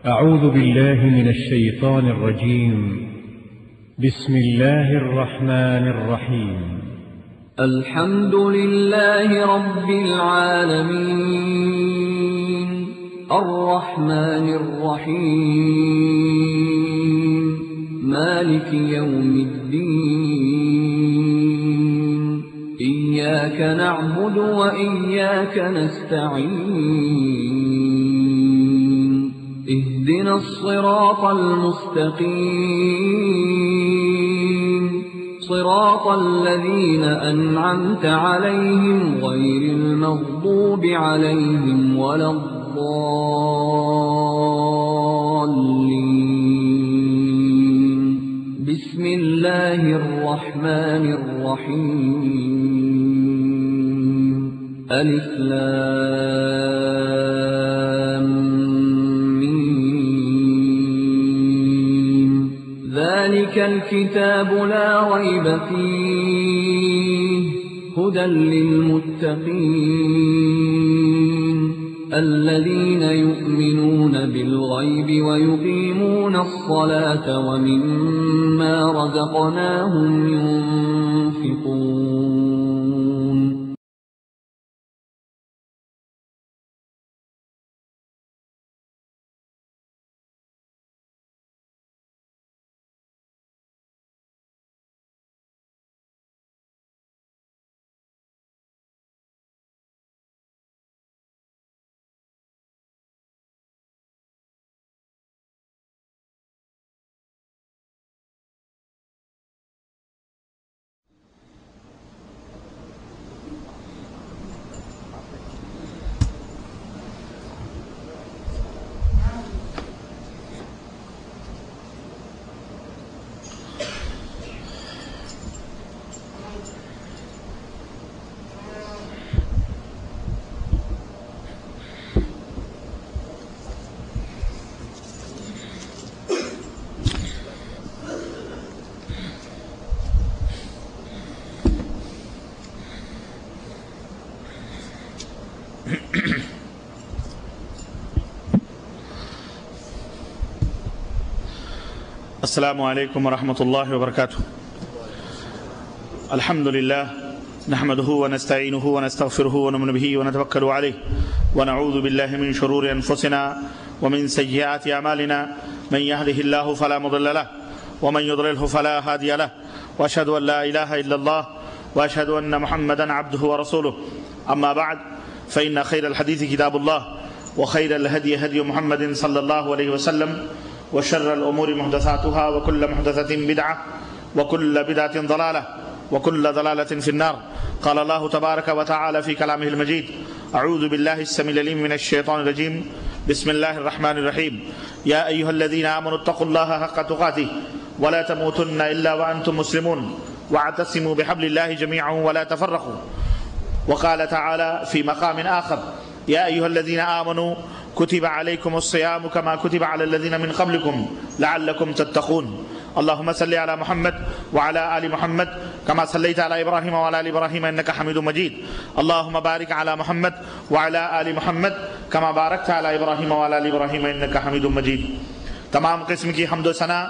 أعوذ بالله من الشيطان الرجيم. بسم الله الرحمن الرحيم. الحمد لله رب العالمين الرحمن الرحيم مالك يوم الدين إياك نعبد وإياك نستعين اهدنا الصراط المستقيم صراط الذين أنعمت عليهم غير المغضوب عليهم ولا الضالين. بسم الله الرحمن الرحيم. ألف لام ميم. ذلك الكتاب لا ريب فيه هدى للمتقين الذين يؤمنون بالغيب ويقيمون الصلاة ومما رزقناهم ينفقون. السلام علیکم ورحمۃ اللہ وبرکاتہ. الحمد للہ نحمده ونستعینه ونستغفره ونؤمن به ونتوکل علیہ ونعوذ باللہ من شرور انفسنا ومن سیئات اعمالنا من يهده الله فلا مضل له ومن يضلله فلا هادي له واشهد ان لا اله الا الله واشهد ان محمدا عبده ورسوله. اما بعد فان خیر الحدیث کتاب اللہ وخیر الهدی هدی محمد صلی اللہ علیہ وسلم وشر الأمور محدثاتها وكل محدثة بدعة وكل بدعة ضلالة وكل ضلالة في النار. قال الله تبارك وتعالى في كلامه المجيد: أعوذ بالله السميع العليم من الشيطان الرجيم. بسم الله الرحمن الرحيم. يا أيها الذين آمنوا اتقوا الله حق تقاته ولا تموتن إلا وأنتم مسلمون واعتصموا بحبل الله جميعا ولا تفرقوا. وقال تعالى في مقام آخر: يا أيها الذين آمنوا كتب عليكم الصيام كما كتب على الذين من قبلكم لعلكم تتقون. اللهم صل على محمد وعلى آل محمد كما صليت على إبراهيم وعلى آل إبراهيم إنك حميد مجيد. اللهم بارك على محمد وعلى آل محمد كما باركت على إبراهيم وعلى آل إبراهيم إنك حميد مجيد. تمام قسم کی حمد و ثنا،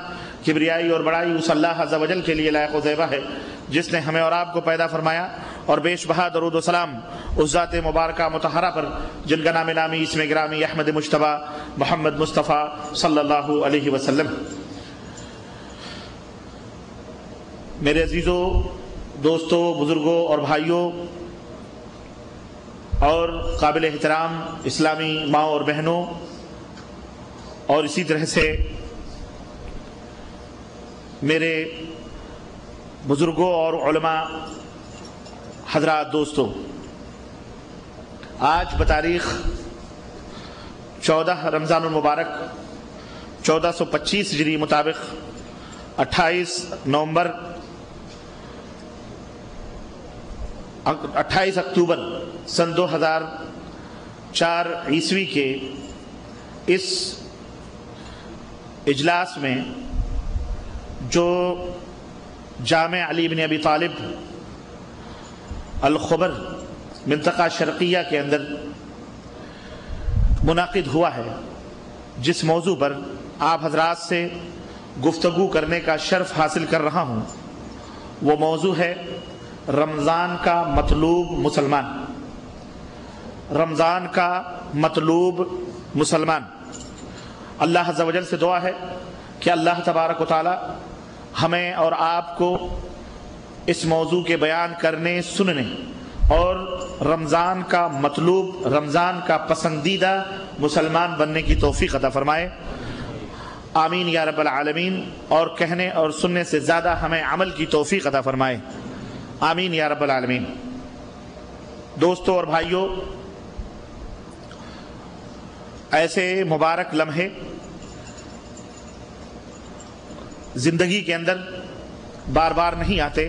کبریائی اور بڑائی اس اللہ عز و جل کے لیے لائق و زیبہ ہے جس نے ہمیں اور آپ کو پیدا فرمایا، اور بیش بہا درود و سلام اس ذات مبارکہ مطہرہ پر جن کا نام نامی اسم گرامی احمد مجتبی محمد مصطفیٰ صلی اللہ علیہ وسلم. میرے عزیزوں، دوستوں، بزرگوں اور بھائیوں اور قابل احترام اسلامی ماں اور بہنوں، اور اسی طرح سے میرے بزرگوں اور علماء حضرات، دوستوں، آج بتاریخ 14 رمضان المبارک 1425 ہجری مطابق 28 اکتوبر سن 2004 عیسوی کے اس اجلاس میں جو جامع علی بن ابی طالب الخبر منطقہ شرقیہ کے اندر منعقد ہوا ہے، جس موضوع پر آپ حضرات سے گفتگو کرنے کا شرف حاصل کر رہا ہوں وہ موضوع ہے رمضان کا مطلوب مسلمان۔ رمضان کا مطلوب مسلمان۔ اللہ عز و جل سے دعا ہے کہ اللہ تبارک و تعالی ہمیں اور آپ کو اس موضوع کے بیان کرنے، سننے اور رمضان کا مطلوب، رمضان کا پسندیدہ مسلمان بننے کی توفیق عطا فرمائے، آمین یا رب العالمین۔ اور کہنے اور سننے سے زیادہ ہمیں عمل کی توفیق عطا فرمائے، آمین یا رب العالمین۔ دوستو اور بھائیو، ایسے مبارک لمحے زندگی کے اندر بار بار نہیں آتے،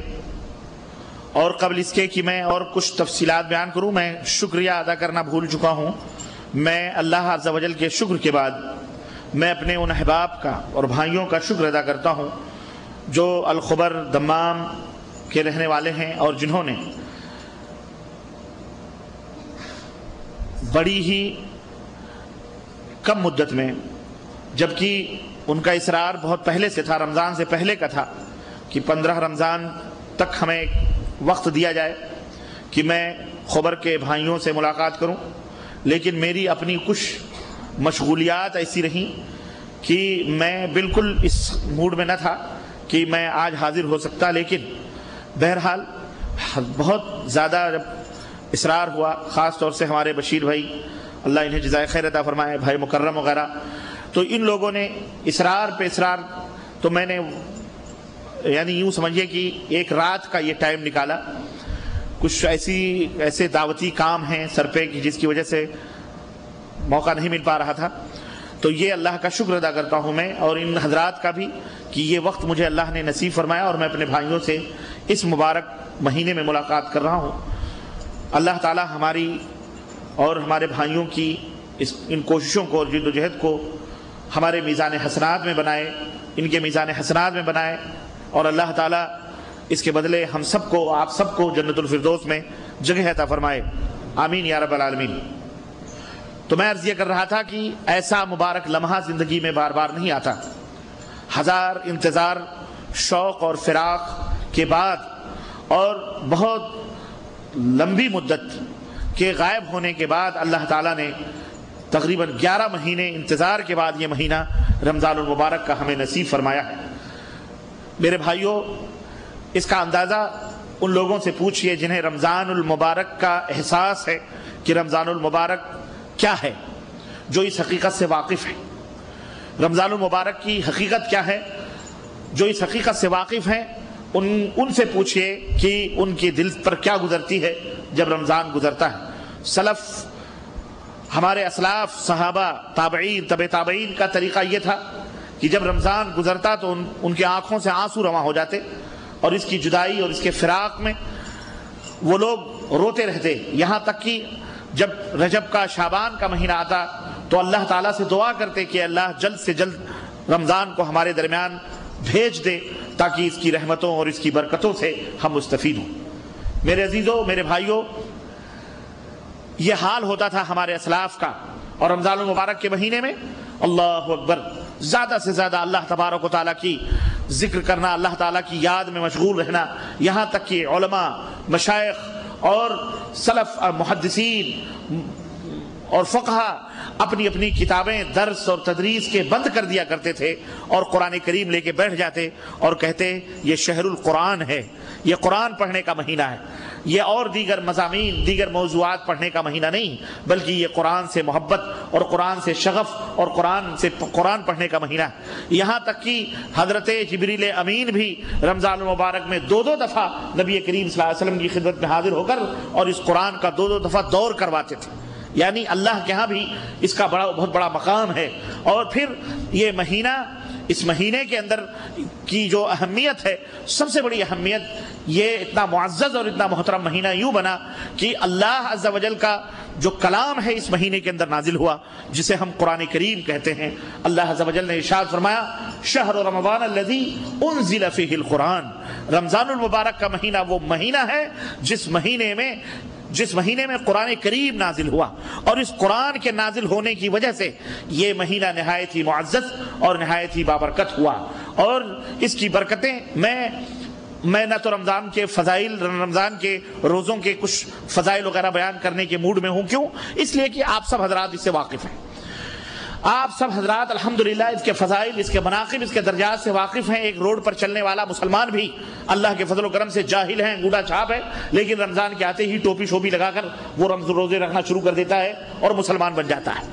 اور قبل اس کے کہ میں اور کچھ تفصیلات بیان کروں، میں شکریہ ادا کرنا بھول چکا ہوں۔ میں اللہ عز و جل کے شکر کے بعد میں اپنے ان احباب کا اور بھائیوں کا شکر ادا کرتا ہوں جو الخبر دمام کے رہنے والے ہیں اور جنہوں نے بڑی ہی کم مدت میں، جبکہ ان کا اصرار بہت پہلے سے تھا، رمضان سے پہلے کا تھا کہ 15 رمضان تک ہمیں وقت دیا جائے کہ میں خبر کے بھائیوں سے ملاقات کروں، لیکن میری اپنی کچھ مشغولیات ایسی رہیں کہ میں بالکل اس موڈ میں نہ تھا کہ میں آج حاضر ہو سکتا، لیکن بہرحال بہت زیادہ جب اصرار ہوا، خاص طور سے ہمارے بشیر بھائی، اللہ انہیں جزائے خیر عطا فرمائے، بھائی مکرم وغیرہ، تو ان لوگوں نے اصرار پہ اصرار، تو میں نے یعنی یوں سمجھیے کہ ایک رات کا یہ ٹائم نکالا۔ کچھ ایسے دعوتی کام ہیں سر پہ کہ جس کی وجہ سے موقع نہیں مل پا رہا تھا، تو یہ اللہ کا شکر ادا کرتا ہوں میں اور ان حضرات کا بھی کہ یہ وقت مجھے اللہ نے نصیب فرمایا اور میں اپنے بھائیوں سے اس مبارک مہینے میں ملاقات کر رہا ہوں۔ اللہ تعالی ہماری اور ہمارے بھائیوں کی ان کوششوں کو اور جد و جہد کو ہمارے میزان حسنات میں بنائے، ان کے میزان حسنات میں بنائے، اور اللہ تعالیٰ اس کے بدلے ہم سب کو، آپ سب کو جنت الفردوس میں جگہ عطا فرمائے، آمین یا رب العالمین۔ تو میں عرض یہ کر رہا تھا کہ ایسا مبارک لمحہ زندگی میں بار بار نہیں آتا۔ ہزار انتظار، شوق اور فراق کے بعد اور بہت لمبی مدت کے غائب ہونے کے بعد اللہ تعالیٰ نے تقریباً 11 مہینے انتظار کے بعد یہ مہینہ رمضان المبارک کا ہمیں نصیب فرمایا ہے۔ میرے بھائیوں، اس کا اندازہ ان لوگوں سے پوچھئے جنہیں رمضان المبارک کا احساس ہے کہ رمضان المبارک کیا ہے، جو اس حقیقت سے واقف ہے۔ رمضان المبارک کی حقیقت کیا ہے، جو اس حقیقت سے واقف ہیں ان سے پوچھئے کہ ان کے دل پر کیا گزرتی ہے جب رمضان گزرتا ہے۔ سلف، ہمارے اسلاف، صحابہ، تابعین، تبع تابعین کا طریقہ یہ تھا کہ جب رمضان گزرتا تو ان کی آنکھوں سے آنسو رواں ہو جاتے، اور اس کی جدائی اور اس کے فراق میں وہ لوگ روتے رہتے، یہاں تک کہ جب رجب کا، شعبان کا مہینہ آتا تو اللہ تعالیٰ سے دعا کرتے کہ اللہ جلد سے جلد رمضان کو ہمارے درمیان بھیج دے تاکہ اس کی رحمتوں اور اس کی برکتوں سے ہم مستفید ہوں۔ میرے عزیزوں، میرے بھائیوں، یہ حال ہوتا تھا ہمارے اسلاف کا، اور رمضان المبارک کے مہینے میں اللہ اکبر، زیادہ سے زیادہ اللہ تبارک و تعالیٰ کی ذکر کرنا، اللہ تعالیٰ کی یاد میں مشغول رہنا، یہاں تک کہ علماء، مشائخ اور سلف اور محدثین اور فقہا اپنی اپنی کتابیں درس اور تدریس کے بند کر دیا کرتے تھے اور قرآن کریم لے کے بیٹھ جاتے اور کہتے یہ شہر القرآن ہے، یہ قرآن پڑھنے کا مہینہ ہے، یہ اور دیگر مضامین، دیگر موضوعات پڑھنے کا مہینہ نہیں، بلکہ یہ قرآن سے محبت اور قرآن سے شغف اور قرآن پڑھنے کا مہینہ ہے۔ یہاں تک کہ حضرت جبریل امین بھی رمضان المبارک میں 2 دفعہ نبی کریم صلی اللہ علیہ وسلم کی خدمت میں حاضر ہو کر اور اس قرآن کا 2 دفعہ دور کرواتے تھے۔ یعنی اللہ کے ہاں بھی اس کا بہت بڑا مقام ہے۔ اور پھر یہ مہینہ، اس مہینے کے اندر کی جو اہمیت ہے، سب سے بڑی اہمیت، یہ اتنا معزز اور اتنا محترم مہینہ یوں بنا کہ اللہ عز و جل کا جو کلام ہے اس مہینے کے اندر نازل ہوا، جسے ہم قرآن کریم کہتے ہیں۔ اللہ عز و جل نے ارشاد فرمایا، شہر رمضان الذی انزل فیہ القرآن، رمضان المبارک کا مہینہ وہ مہینہ ہے جس مہینے میں جس مہینے میں قرآن کریم نازل ہوا، اور اس قرآن کے نازل ہونے کی وجہ سے یہ مہینہ نہایت ہی معزز اور نہایت ہی بابرکت ہوا. اور اس کی برکتیں میں نہ تو رمضان کے فضائل، رمضان کے روزوں کے کچھ فضائل وغیرہ بیان کرنے کے موڈ میں ہوں. کیوں؟ اس لیے کہ آپ سب حضرات اس سے واقف ہیں. آپ سب حضرات الحمدللہ اس کے فضائل، اس کے مناقب، اس کے درجات سے واقف ہیں. ایک روڈ پر چلنے والا مسلمان بھی اللہ کے فضل و کرم سے جاہل ہے، انگوٹھا چھاپ ہے، لیکن رمضان کے آتے ہی ٹوپی شوپی لگا کر وہ روزے رکھنا شروع کر دیتا ہے اور مسلمان بن جاتا ہے.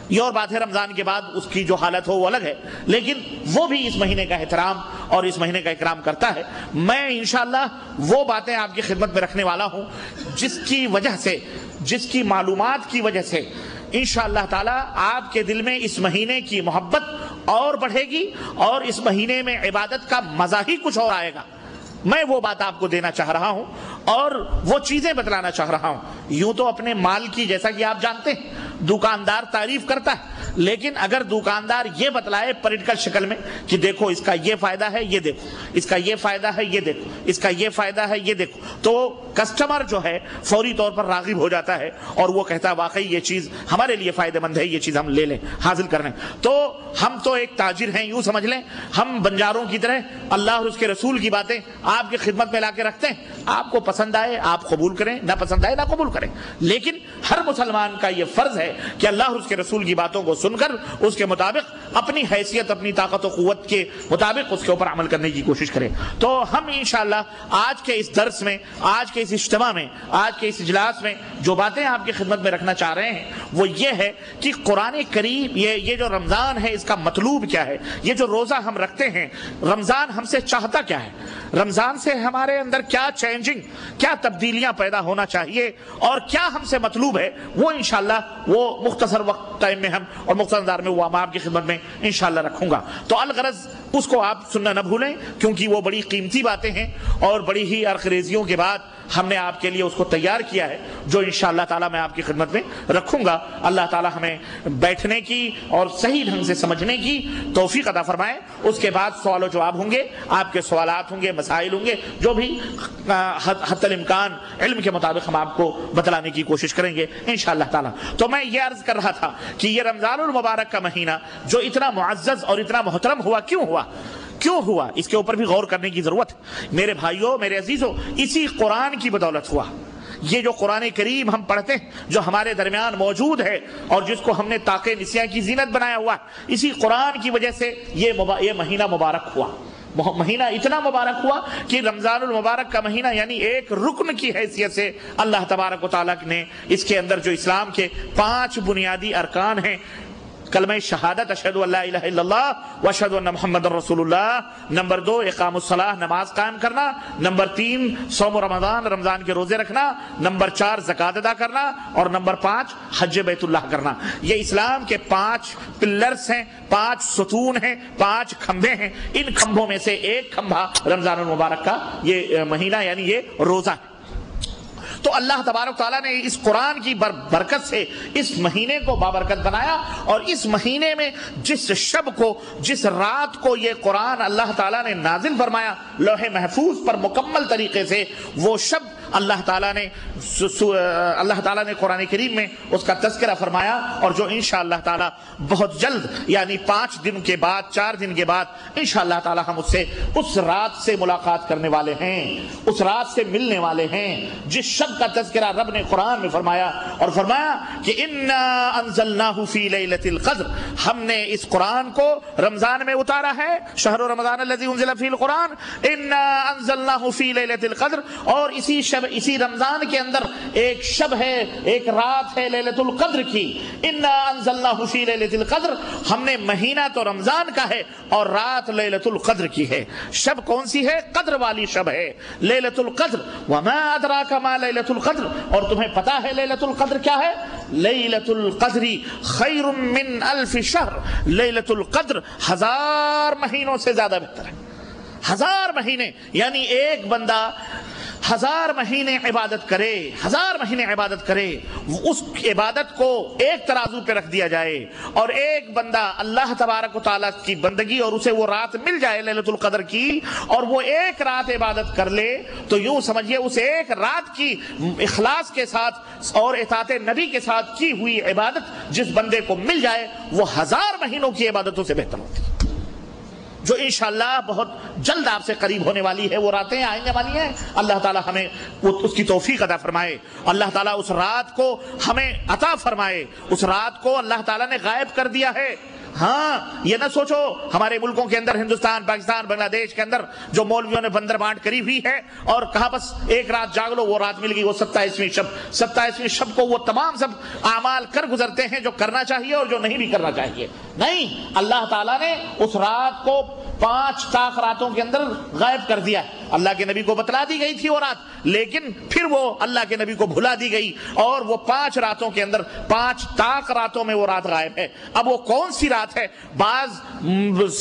یہ اور بات ہے، رمضان کے بعد اس کی جو حالت ہو وہ الگ ہے، لیکن وہ بھی اس مہینے کا احترام اور اس مہینے کا اکرام کرتا ہے. میں انشاءاللہ وہ باتیں آپ کی خدمت میں رکھنے والا ہوں جس کی وجہ سے، جس کی معلومات کی وجہ سے انشاءاللہ تعالی آپ کے دل میں اس مہینے کی محبت اور بڑھے گی اور اس مہینے میں عبادت کا مزہ ہی کچھ اور آئے گا. میں وہ بات آپ کو دینا چاہ رہا ہوں اور وہ چیزیں بتلانا چاہ رہا ہوں. یوں تو اپنے مال کی، جیسا کہ آپ جانتے ہیں، دکاندار تعریف کرتا ہے، لیکن اگر دکاندار یہ بتلائے پولیٹیکل شکل میں کہ دیکھو اس کا یہ فائدہ ہے، یہ دیکھو اس کا یہ فائدہ ہے، یہ دیکھو اس کا یہ فائدہ ہے، یہ دیکھو، تو کسٹمر جو ہے فوری طور پر راغب ہو جاتا ہے اور وہ کہتا ہے واقعی یہ چیز ہمارے لیے فائدہ مند ہے، یہ چیز ہم لے لیں، حاصل کر لیں. تو ہم تو ایک تاجر ہیں، یوں سمجھ لیں ہم بنجاروں کی طرح اللہ اور اس کے رسول کی باتیں آپ کی خدمت میں لا کے رکھتے ہیں. آپ کو پسند آئے آپ قبول کریں، نہ پسند آئے نہ قبول کریں، لیکن ہر مسلمان کا یہ فرض ہے کہ اللہ اور اس کے رسول کی باتوں کو سن کر اس کے مطابق اپنی حیثیت، اپنی طاقت و قوت کے مطابق اس کے اوپر عمل کرنے کی کوشش کریں. تو ہم انشاءاللہ آج کے اس درس میں، آج کے اس اجتماع میں، آج کے اس اجلاس میں جو باتیں آپ کی خدمت میں رکھنا چاہ رہے ہیں وہ یہ ہے کہ قرآن کریم، یہ جو رمضان ہے اس کا مطلوب کیا ہے، یہ جو روزہ ہم رکھتے ہیں رمضان ہم سے چاہتا کیا ہے، رمضان سے ہمارے اندر کیا چینجنگ، کیا تبدیلیاں پیدا ہونا چاہیے اور کیا ہم سے مطلوب ہے، وہ انشاءاللہ وہ مختصر وقت ٹائم میں ہم اور مختصر انداز میں وہ آپ کی خدمت میں انشاءاللہ رکھوں گا. تو الغرض اس کو آپ سننا نہ بھولیں، کیونکہ وہ بڑی قیمتی باتیں ہیں اور بڑی ہی عرقریزیوں کے بعد ہم نے آپ کے لیے اس کو تیار کیا ہے، جو انشاءاللہ تعالی میں آپ کی خدمت میں رکھوں گا. اللہ تعالی ہمیں بیٹھنے کی اور صحیح ڈھنگ سے سمجھنے کی توفیق عطا فرمائے. اس کے بعد سوال و جواب ہوں گے، آپ کے سوالات ہوں گے، مسائل ہوں گے، جو بھی حتی الامکان علم کے مطابق ہم آپ کو بتلانے کی کوشش کریں گے انشاءاللہ تعالی. تو میں یہ عرض کر رہا تھا کہ یہ رمضان المبارک کا مہینہ جو اتنا معزز اور اتنا محترم ہوا، کیوں ہوا اس کے اوپر بھی غور کرنے کی ضرورت ہے. میرے بھائیوں، میرے عزیزوں، اسی قرآن کی بدولت ہوا. یہ جو قرآن کریم ہم پڑھتے ہیں، جو ہمارے درمیان موجود ہے اور جس کو ہم نے طاق نسیاں کی زینت بنایا ہوا ہے، اسی قرآن کی وجہ سے یہ مہینہ مبارک ہوا. مہینہ اتنا مبارک ہوا کہ رمضان المبارک کا مہینہ یعنی ایک رکن کی حیثیت سے اللہ تبارک و تعالیٰ نے اس کے اندر جو اسلام کے 5 بنیادی ارکان ہیں، کلمہ شہادت اشہد ان لا الہ الا اللہ و اشہد ان محمد رسول اللہ، نمبر 2 اقام الصلاۃ، نماز قائم کرنا، نمبر 3 صوم رمضان، رمضان کے روزے رکھنا، نمبر 4 زکوٰۃ ادا کرنا، اور نمبر 5 حج بیت اللہ کرنا. یہ اسلام کے 5 پلرز ہیں، 5 ستون ہیں، 5 کھمبے ہیں. ان کھمبوں میں سے ایک کھمبا رمضان المبارک کا یہ مہینہ یعنی یہ روزہ ہے. تو اللہ تبارک تعالیٰ نے اس قرآن کی برکت سے اس مہینے کو بابرکت بنایا، اور اس مہینے میں جس شب کو، جس رات کو یہ قرآن اللہ تعالیٰ نے نازل فرمایا لوح محفوظ پر مکمل طریقے سے، وہ شب اللہ تعالیٰ نے قرآن کریم میں اس کا تذکرہ فرمایا، اور جو انشاءاللہ تعالیٰ بہت جلد یعنی 5 دن کے بعد، 4 دن کے بعد انشاءاللہ تعالیٰ ہم اس رات سے ملاقات کرنے والے ہیں، اس رات سے ملنے والے ہیں جس شب کا تذکرہ رب نے قرآن میں فرمایا، اور فرمایا کہ انا انزلناہ فی لیلۃ القدر، ہم نے اس قرآن کو رمضان میں اتارا ہے، شہر رمضان الذی انزل فیہ القرآن، انا انزلناہ فی لیلۃ القدر، اور اسی رمضان کے اندر ایک شب ہے، ایک رات ہے لیلۃ القدر کی. انا انزلناہ فی لیلۃ القدر، ہم نے مہینہ تو رمضان کا ہے اور رات لیلۃ القدر کی ہے. شب کون سی ہے؟ قدر والی شب ہے، لیلۃ القدر. وما ادراک ما لیلۃ القدر، اور تمہیں پتا ہے لیلۃ القدر کیا ہے؟ لیلۃ القدر خیر من 1000 شہر، لیلۃ القدر 1000 مہینوں سے زیادہ بہتر ہے. 1000 مہینے یعنی ایک بندہ 1000 مہینے عبادت کرے، 1000 مہینے عبادت کرے، اس عبادت کو ایک ترازو پہ رکھ دیا جائے، اور ایک بندہ اللہ تبارک و تعالیٰ کی بندگی اور اسے وہ رات مل جائے لیلۃ القدر کی، اور وہ ایک رات عبادت کر لے، تو یوں سمجھیے اس ایک رات کی اخلاص کے ساتھ اور اطاعت نبی کے ساتھ کی ہوئی عبادت جس بندے کو مل جائے وہ 1000 مہینوں کی عبادتوں سے بہتر ہوتی ہے، جو انشاءاللہ بہت جلد آپ سے قریب ہونے والی ہے۔ وہ راتیں آئنے والی ہیں، اللہ تعالیٰ ہمیں اس کی توفیق عطا فرمائے، اللہ تعالیٰ اس رات کو ہمیں عطا فرمائے۔ اس رات کو اللہ تعالیٰ نے غائب کر دیا ہے۔ ہاں یہ نہ سوچو ہمارے ملکوں کے اندر، ہندوستان، پاکستان، بنگلہ دیش کے اندر جو مولویوں نے بندر بانٹ کری ہوئی ہے اور کہا بس ایک رات جاگ لو، وہ رات مل گئی، وہ 27ویں شب، 27ویں شب کو وہ تمام سب اعمال کر گزرتے ہیں جو کرنا چاہیے اور جو نہیں بھی کرنا چاہیے۔ نہیں، اللہ تعالیٰ نے اس رات کو 5 طاق راتوں کے اندر غائب کر دیا۔ اللہ کے نبی کو بتلا دی گئی تھی وہ رات، لیکن پھر وہ اللہ کے نبی کو بھلا دی گئی، اور وہ 5 راتوں کے اندر 5 طاق راتوں میں وہ رات غائب ہے۔ اب وہ کون سی رات ہے؟ بعض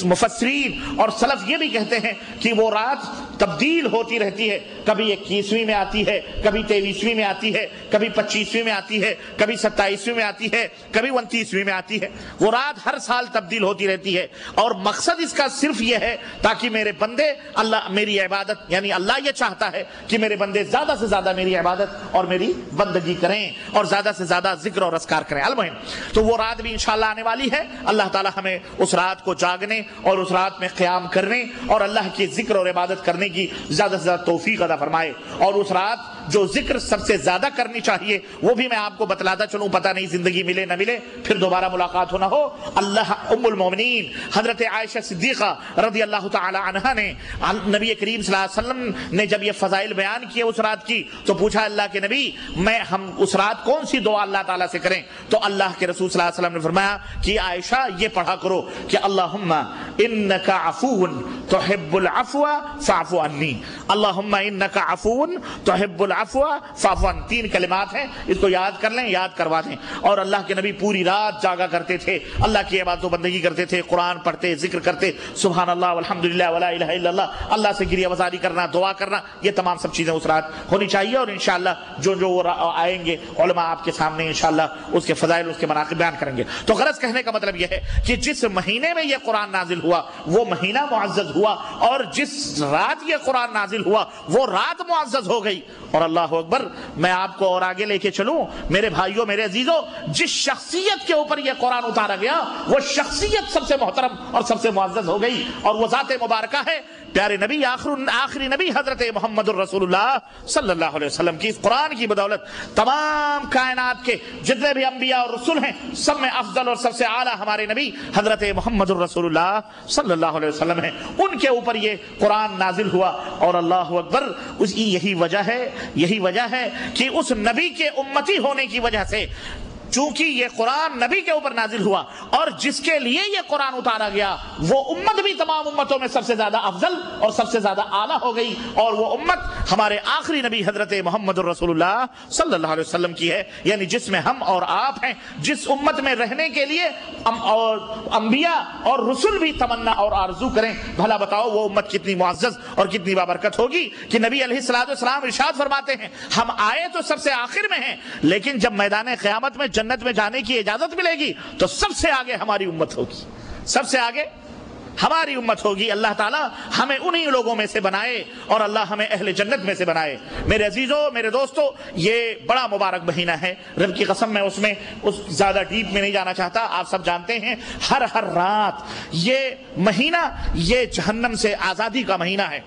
مفسرین اور سلف یہ بھی کہتے ہیں کہ وہ رات تبدیل ہوتی رہتی ہے، کبھی 21ویں میں آتی ہے، کبھی 23ویں میں آتی ہے، کبھی 25ویں میں آتی ہے، کبھی 27ویں میں آتی ہے، کبھی 29ویں میں آتی ہے۔ وہ رات ہر سال تبدیل ہوتی رہتی ہے، اور مقصد اس کا صرف یہ ہے تاکہ میرے بندے اللہ میری عبادت، یعنی اللہ یہ چاہتا ہے کہ میرے بندے زیادہ سے زیادہ میری عبادت اور میری بندگی کریں اور زیادہ سے زیادہ ذکر اور اذکار کریں۔ المہم تو وہ رات بھی انشاءاللہ آنے والی ہے۔ اللہ تعالی ہمیں اس رات کو جاگنے اور اس رات میں قیام کرنے اور اللہ کی ذکر اور عبادت کرنے کی زیادہ سے زیادہ توفیق عطا فرمائے۔ اور اس رات جو ذکر سب سے زیادہ کرنی چاہیے وہ بھی میں آپ کو بتلاتا چلوں، پتہ نہیں زندگی ملے نہ ملے، پھر دوبارہ ملاقات ہونا ہو۔ اللہ ام المومنین حضرت عائشہ صدیقہ رضی اللہ تعالی عنہا نے نبی کریم صلی اللہ علیہ وسلم نے جب یہ فضائل بیان کیے اس رات کی تو پوچھا اللہ کے نبی ہم اس رات کون سی دعا اللہ تعالیٰ سے کریں؟ تو اللہ کے رسول صلی اللہ علیہ وسلم نے فرمایا کہ عائشہ یہ پڑھا کرو کہ اللہم انک عفو تحب العفو فاعف عنی، اللہم انک عفو تحب العفو فاعف عنی۔ 3 کلمات ہیں، اس کو یاد کر لیں، یاد کروا دیں۔ اور اللہ کے نبی پوری رات جاگا کرتے تھے، اللہ کی عبادت و بندگی کرتے تھے، قرآن پڑھتے، ذکر کرتے، سبحان اللہ والحمدللہ ولا الہ الا اللہ، اللہ سے گریہ وزاری کرنا، دعا کرنا، یہ تمام سب چیزیں اس رات ہونی چاہیے۔ اور انشاءاللہ جو آئیں گے علماء آپ کے سامنے انشاءاللہ اس کے فضائل، اس کے مناقب بیان کریں گے۔ تو غرض کہنے کا مطلب یہ ہے کہ جس مہینے میں یہ قرآن نازل ہوا وہ مہینہ معزز ہوا، اور جس رات یہ قرآن نازل ہوا وہ رات معزز ہو گئی۔ اور اللہ اکبر، میں آپ کو اور آگے لے کے چلوں میرے بھائیوں، میرے عزیزوں، جس شخصیت کے اوپر یہ قرآن اتارا گیا وہ شخصیت سب سے محترم اور سب سے معزز ہو گئی، اور وہ ذات مبارکہ ہے پیارے نبی، آخری نبی حضرت محمد الرسول اللہ صلی اللہ علیہ وسلم کی۔ اس قرآن کی بدولت تمام کائنات کے جتنے بھی انبیاء اور رسول ہیں سب میں افضل اور سب سے اعلیٰ ہمارے نبی حضرت محمد الرسول اللہ صلی اللہ علیہ وسلم ہیں، ان کے اوپر یہ قرآن نازل ہوا۔ اور اللہ اکبر، یہی وجہ ہے کہ اس نبی کے امتی ہونے کی وجہ سے، چونکہ یہ قرآن نبی کے اوپر نازل ہوا اور جس کے لیے یہ قرآن اتارا گیا وہ امت بھی تمام امتوں میں سب سے زیادہ افضل اور سب سے زیادہ اعلیٰ ہو گئی، اور وہ امت ہمارے آخری نبی حضرت محمد الرسول اللہ صلی اللہ علیہ وسلم کی ہے، یعنی جس میں ہم اور آپ ہیں، جس امت میں رہنے کے لیے انبیاء اور رسول بھی تمنا اور آرزو کریں۔ بھلا بتاؤ وہ امت کتنی معزز اور کتنی بابرکت ہوگی کہ نبی علیہ الصلوۃ والسلام ارشاد فرماتے ہیں ہم آئے تو سب سے آخر میں ہیں، لیکن جب میدان قیامت میں جنت میں جانے کی اجازت ملے گی تو سب سے آگے ہماری امت ہوگی، سب سے آگے ہماری امت ہوگی۔ اللہ تعالیٰ ہمیں انہی لوگوں میں سے بنائے اور اللہ ہمیں اہل جنت میں سے بنائے۔ میرے عزیزوں، میرے دوستو، یہ بڑا مبارک مہینہ ہے، رب کی قسم میں اس میں زیادہ ڈیپ میں نہیں جانا چاہتا۔ آپ سب جانتے ہیں ہر رات یہ مہینہ یہ جہنم سے آزادی کا مہینہ ہے،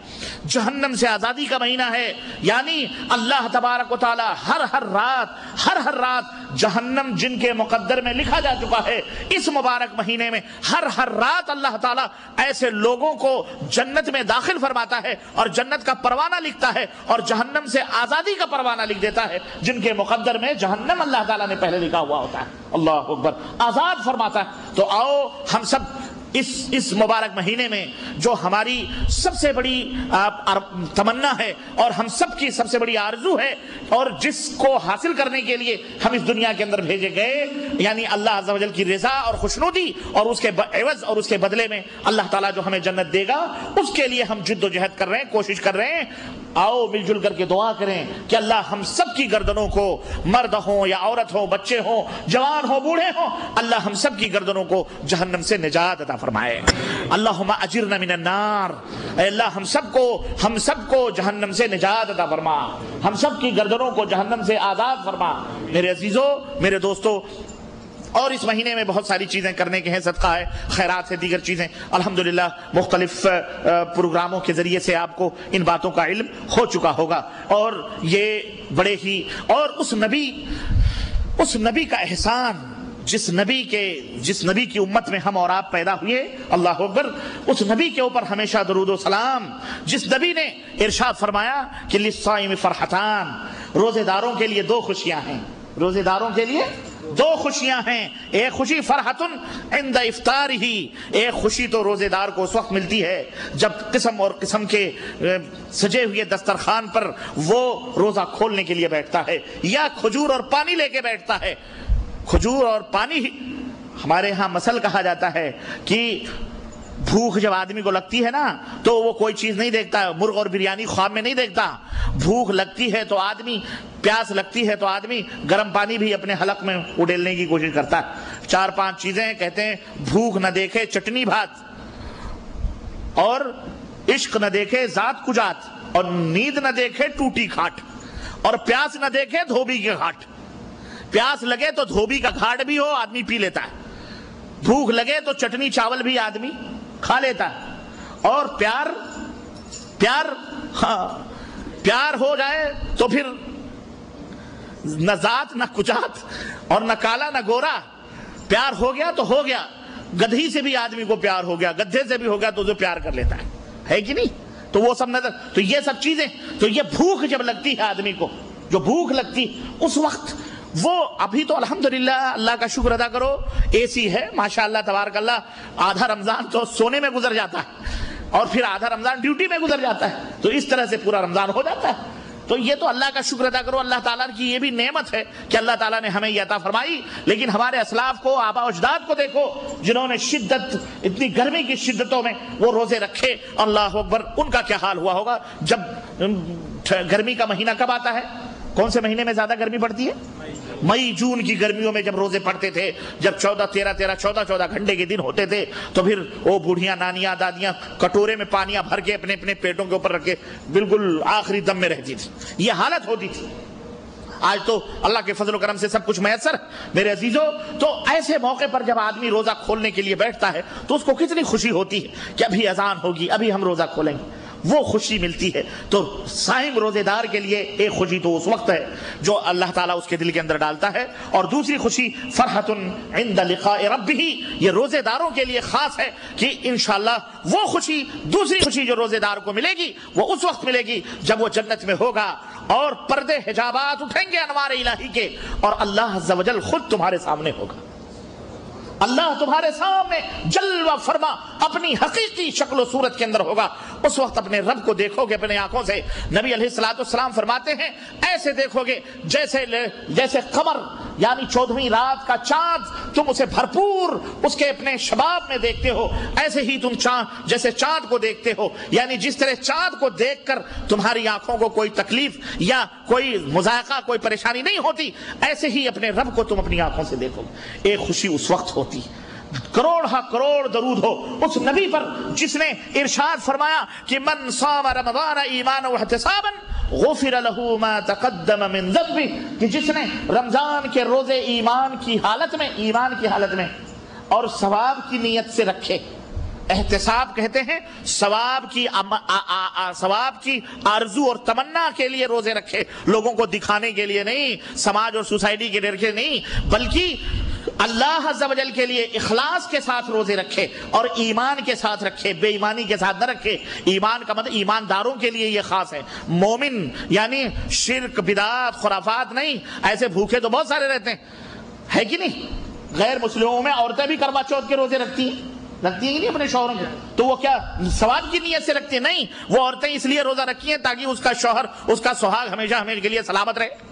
جہنم سے آزادی کا مہینہ ہے، یعنی اللہ تبارک و تعالیٰ ہر رات جہنم جن کے مقدر میں لکھا جا چکا ہے، اس مبارک مہینے میں ہر رات اللہ تعالیٰ ایسے لوگوں کو جنت میں داخل فرماتا ہے اور جنت کا پروانہ لکھتا ہے اور جہنم سے آزادی کا پروانہ لکھ دیتا ہے، جن کے مقدر میں جہنم اللہ تعالیٰ نے پہلے لکھا ہوا ہوتا ہے۔ اللہ اکبر، آزاد فرماتا ہے۔ تو آؤ ہم سب اس مبارک مہینے میں جو ہماری سب سے بڑی تمنا ہے اور ہم سب کی سب سے بڑی آرزو ہے اور جس کو حاصل کرنے کے لیے ہم اس دنیا کے اندر بھیجے گئے، یعنی اللہ عز و جل کی رضا اور خوشنودی اور اس کے عوض اور اس کے بدلے میں اللہ تعالیٰ جو ہمیں جنت دے گا، اس کے لیے ہم جد و جہد کر رہے ہیں، کوشش کر رہے ہیں۔ آؤ مل جل کر کے دعا کریں کہ اللہ ہم سب کی گردنوں کو، مرد ہوں یا عورت ہوں، بچے ہوں، جوان ہوں، بوڑھے ہوں، اللہ ہم سب کی گردنوں کو جہنم سے نجات عطا فرمائے۔ اللہم اجرنا من النار، اے اللہ ہم سب کو جہنم سے نجات عطا فرما، ہم سب کی گردنوں کو جہنم سے آزاد فرما۔ میرے عزیزو، میرے دوستو، اور اس مہینے میں بہت ساری چیزیں کرنے کے ہیں، صدقہ ہے، خیرات ہے، دیگر چیزیں، الحمدللہ مختلف پروگراموں کے ذریعے سے آپ کو ان باتوں کا علم ہو چکا ہوگا، اور یہ بڑے ہی، اور اس نبی کا احسان، جس نبی کی امت میں ہم اور آپ پیدا ہوئے، اللہ اکبر، اس نبی کے اوپر ہمیشہ درود و سلام، جس نبی نے ارشاد فرمایا کہ للصائم فرحتان، روزے داروں کے لیے دو خوشیاں ہیں، روزے داروں کے لیے دو خوشیاں ہیں، ایک خوشی فرحتن عند افطار ہی، ایک خوشی تو روزے دار کو اس وقت ملتی ہے جب قسم اور قسم کے سجے ہوئے دسترخوان پر وہ روزہ کھولنے کے لیے بیٹھتا ہے، یا کھجور اور پانی لے کے بیٹھتا ہے۔ کھجور اور پانی، ہمارے ہاں مثل کہا جاتا ہے کہ بھوک جب آدمی کو لگتی ہے نا تو وہ کوئی چیز نہیں دیکھتا، مرغ اور بریانی خواب میں نہیں دیکھتا، بھوک لگتی ہے تو آدمی، پیاس لگتی ہے تو آدمی گرم پانی بھی اپنے حلق میں اڈیلنے کی کوشش کرتا ہے۔ 4-5 چیزیں کہتے ہیں، بھوک نہ دیکھے چٹنی بھات، اور عشق نہ دیکھے ذات کجات، اور نیند نہ دیکھے ٹوٹی کھاٹ، اور پیاس نہ دیکھے دھوبی کے گھاٹ۔ پیاس لگے تو دھوبی کا گھاٹ بھی ہو آدمی پی لیتا ہے، بھوک لگے تو چٹنی چاول بھی آدمی کھا لیتا ہے، اور پیار ہو جائے تو پھر نہ ذات نہ کچات اور نہ کالا نہ گورا، پیار ہو گیا تو ہو گیا۔ گدھی سے بھی آدمی کو پیار ہو گیا، گدھے سے بھی ہو گیا تو اسے پیار کر لیتا ہے کہ نہیں؟ تو وہ سب نظر، تو یہ سب چیزیں، تو یہ بھوک جب لگتی ہے آدمی کو، جو بھوک لگتی اس وقت، وہ ابھی تو الحمدللہ اللہ کا شکر ادا کرو اے سی ہے، ماشاءاللہ تبارک اللہ، آدھا رمضان تو سونے میں گزر جاتا ہے اور پھر آدھا رمضان ڈیوٹی میں گزر جاتا ہے، تو اس طرح سے پورا رمضان ہو جاتا ہے۔ تو یہ تو اللہ کا شکر ادا کرو، اللہ تعالیٰ کی یہ بھی نعمت ہے کہ اللہ تعالیٰ نے ہمیں یہ عطا فرمائی۔ لیکن ہمارے اسلاف کو، آبا و اجداد کو دیکھو، جنہوں نے اتنی گرمی کی شدتوں میں وہ روزے رکھے، اللہ اکبر، ان کا کیا حال ہوا ہوگا۔ جب گرمی کا مہینہ کب آتا ہے؟ کون سے مہینے میں زیادہ گرمی پڑتی ہے؟ مئی جون کی گرمیوں میں جب روزے پڑتے تھے، جب 14 گھنٹے کے دن ہوتے تھے، تو پھر وہ بوڑھیاں، نانیاں، دادیاں کٹورے میں پانیاں بھر کے اپنے اپنے پیٹوں کے اوپر رکھ کے بالکل آخری دم میں رہتی تھی، یہ حالت ہوتی تھی۔ آج تو اللہ کے فضل و کرم سے سب کچھ میسر میرے عزیزوں۔ تو ایسے موقع پر جب آدمی روزہ کھولنے کے لیے بیٹھتا ہے تو اس کو کتنی خوشی ہوتی ہے کہ ابھی اذان ہوگی، ابھی ہم روزہ کھولیں گے، وہ خوشی ملتی ہے۔ تو صائم روزے دار کے لیے ایک خوشی تو اس وقت ہے جو اللہ تعالیٰ اس کے دل کے اندر ڈالتا ہے، اور دوسری خوشی فرحت عند لقاء ربہ، یہ روزے داروں کے لیے خاص ہے کہ انشاءاللہ وہ خوشی، دوسری خوشی جو روزے دار کو ملے گی وہ اس وقت ملے گی جب وہ جنت میں ہوگا اور پردے حجابات اٹھیں گے انوار الہی کے، اور اللہ عز و جل خود تمہارے سامنے ہوگا۔ اللہ تمہارے سامنے جلوہ فرما اپنی حقیقی شکل و صورت کے اندر ہوگا، اس وقت اپنے رب کو دیکھو گے اپنے آنکھوں سے۔ نبی علیہ السلام فرماتے ہیں ایسے دیکھو گے جیسے قمر یعنی 14ویں رات کا چاند، تم اسے بھرپور اس کے اپنے شباب میں دیکھتے ہو، ایسے ہی تم جیسے چاند کو دیکھتے ہو، یعنی جس طرح چاند کو دیکھ کر تمہاری آنکھوں کو کوئی تکلیف یا کوئی مذائقہ، کوئی پریشانی نہیں ہوتی، ایسے ہی اپنے رب کو تم اپنی آنکھوں سے دیکھو گے۔ ایک خوشی اس وقت ہوتی، کروڑ ہا کروڑ درود ہو اس نبی پر جس نے ارشاد فرمایا کہ من صام رمضان ایمانا واحتسابا غفر له ما تقدم من ذنبه، کہ جس نے رمضان کے روزے ایمان کی حالت میں اور ثواب کی نیت سے رکھے، احتساب کہتے ہیں ثواب کی آرزو اور تمنا کے لیے روزے رکھے، لوگوں کو دکھانے کے لیے نہیں، سماج اور سوسائٹی کے ڈر کے نہیں، بلکہ اللہ عز و جل کے لیے اخلاص کے ساتھ روزے رکھے اور ایمان کے ساتھ رکھے، بے ایمانی کے ساتھ نہ رکھے۔ ایمان کا مطلب ایمانداروں کے لیے یہ خاص ہے، مومن یعنی شرک، بدعات، خرافات نہیں۔ ایسے بھوکے تو بہت سارے رہتے ہیں، ہے کہ نہیں؟ غیر مسلموں میں عورتیں بھی کروا چوتھ کے روزے رکھتی ہیں کہ نہیں اپنے شوہروں کے، تو وہ کیا ثواب کی نیت سے رکھتی ہیں؟ نہیں، وہ عورتیں اس لیے روزہ رکھی ہیں تاکہ اس کا شوہر، اس کا سہاگ ہمیشہ کے لیے سلامت رہے،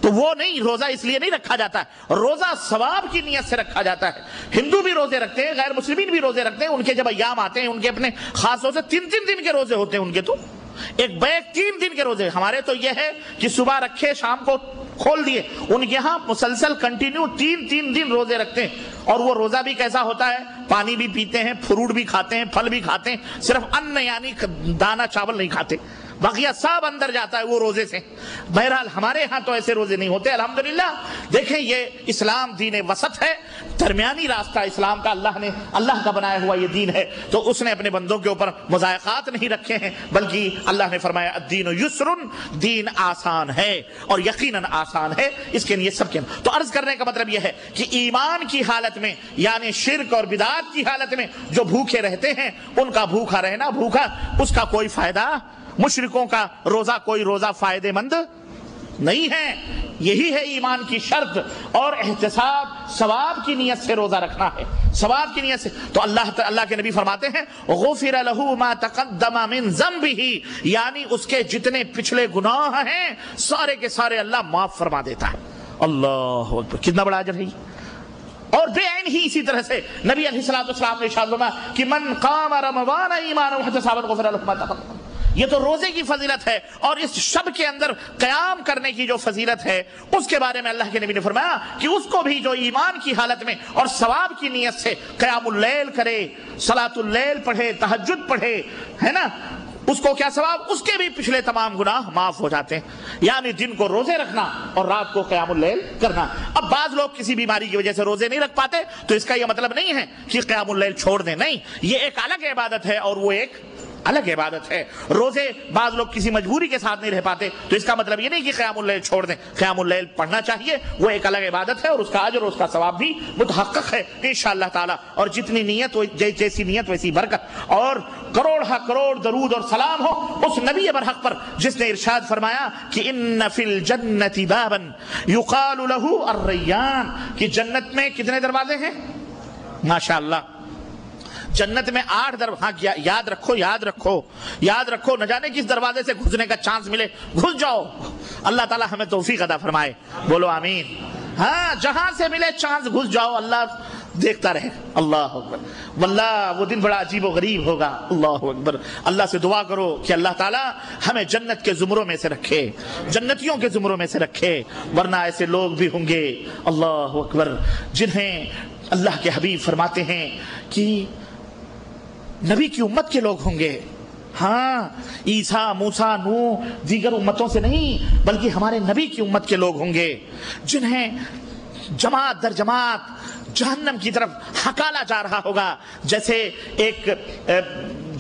تو وہ نہیں، روزہ اس لیے نہیں رکھا جاتا ہے، روزہ ثواب کی نیت سے رکھا جاتا ہے۔ ہندو بھی روزے رکھتے ہیں، غیر مسلمین بھی روزے رکھتے ہیں، ان کے جب ایام آتے ہیں، ان کے اپنے خاص طور سے 3 دن کے روزے ہوتے ہیں ان کے، تو ایک بیگ 3 دن کے روزے. ہمارے تو یہ ہے کہ صبح رکھے شام کو کھول دیے. ان کے یہاں مسلسل کنٹینیو 3 دن روزے رکھتے ہیں. اور وہ روزہ بھی کیسا ہوتا ہے؟ پانی بھی پیتے ہیں, فروٹ بھی کھاتے ہیں, پھل بھی کھاتے ہیں, صرف ان یعنی دانا چاول نہیں کھاتے, باقیہ سب اندر جاتا ہے وہ روزے سے. بہرحال ہمارے ہاں تو ایسے روزے نہیں ہوتے الحمدللہ. دیکھیں یہ اسلام دین وسط ہے, درمیانی راستہ اسلام کا. اللہ کا بنایا ہوا یہ دین ہے, تو اس نے اپنے بندوں کے اوپر مضائقات نہیں رکھے ہیں, بلکہ اللہ نے فرمایا الدین یسر, دین آسان ہے اور یقیناً آسان ہے. اس کے لیے سب کے تو عرض کرنے کا مطلب یہ ہے کہ ایمان کی حالت میں یعنی شرک اور بدعات کی حالت میں جو بھوکے رہتے ہیں ان کا بھوکا رہنا بھوکا اس کا کوئی فائدہ, مشرکوں کا روزہ کوئی روزہ فائدہ مند نہیں ہے. یہی ہے ایمان کی شرط, اور احتساب ثواب کی نیت سے روزہ رکھنا ہے, ثواب کی نیت سے. تو اللہ کے نبی فرماتے ہیں غفر له ما تقدم من ذنبه, یعنی اس کے جتنے پچھلے گناہ ہیں سارے کے سارے اللہ معاف فرما دیتا ہے. اللہ اکبر, کتنا بڑا اجر ہے. اور بے عین ہی اسی طرح سے نبی علیہ الصلوۃ والسلام نے ارشاد فرمایا کہ من قام رمضان ایمانا واحتسابا غفر له ما تقدم. یہ تو روزے کی فضیلت ہے, اور اس شب کے اندر قیام کرنے کی جو فضیلت ہے اس کے بارے میں اللہ کے نبی نے فرمایا کہ اس کو بھی جو ایمان کی حالت میں اور ثواب کی نیت سے قیام اللیل کرے, صلاۃ اللیل پڑھے, تہجد پڑھے, ہے نا, اس کو کیا ثواب, اس کے بھی پچھلے تمام گناہ معاف ہو جاتے ہیں. یعنی دن کو روزے رکھنا اور رات کو قیام اللیل کرنا. اب بعض لوگ کسی بیماری کی وجہ سے روزے نہیں رکھ پاتے, تو اس کا یہ مطلب نہیں ہے کہ قیام اللیل چھوڑ دیں, نہیں, یہ ایک الگ عبادت ہے اور وہ ایک الگ عبادت ہے. روزے بعض لوگ کسی مجبوری کے ساتھ نہیں رہ پاتے, تو اس کا مطلب یہ نہیں کہ قیام اللیل چھوڑ دیں. قیام اللیل پڑھنا چاہیے, وہ ایک الگ عبادت ہے, اور اس کا اجر اور اس کا ثواب بھی متحقق ہے انشاءاللہ تعالی. اور جتنی نیت جیسی نیت ویسی برکت, اور کروڑ درود اور سلام ہو اس نبی برحق پر جس نے ارشاد فرمایا کہ ان فی الجنت بابا یقال له الریان, کہ جنت میں کتنے دروازے ہیں؟ ماشاءاللہ جنت میں 8 دروازے. یاد رکھو, نہ جانے کس دروازے سے گھسنے کا چانس ملے, گھس جاؤ. اللہ تعالی ہمیں توفیق عطا فرمائے, بولو آمین. ہاں, جہاں سے ملے چانس گھس جاؤ, اللہ دیکھتا رہے. اللہ اکبر, واللہ وہ دن بڑا عجیب و غریب ہوگا. اللہ اکبر. اللہ سے دعا کرو کہ اللہ تعالی ہمیں جنت کے زمروں میں سے رکھے, جنتیوں کے زمروں میں سے رکھے, ورنہ ایسے لوگ بھی ہوں گے اللہ اکبر جنہیں اللہ کے حبیب فرماتے ہیں کہ نبی کی امت کے لوگ ہوں گے. ہاں, عیسیٰ, موسیٰ, نوح, دیگر امتوں سے نہیں, بلکہ ہمارے نبی کی امت کے لوگ ہوں گے جنہیں جماعت در جماعت جہنم کی طرف ہکالا جا رہا ہوگا. جیسے ایک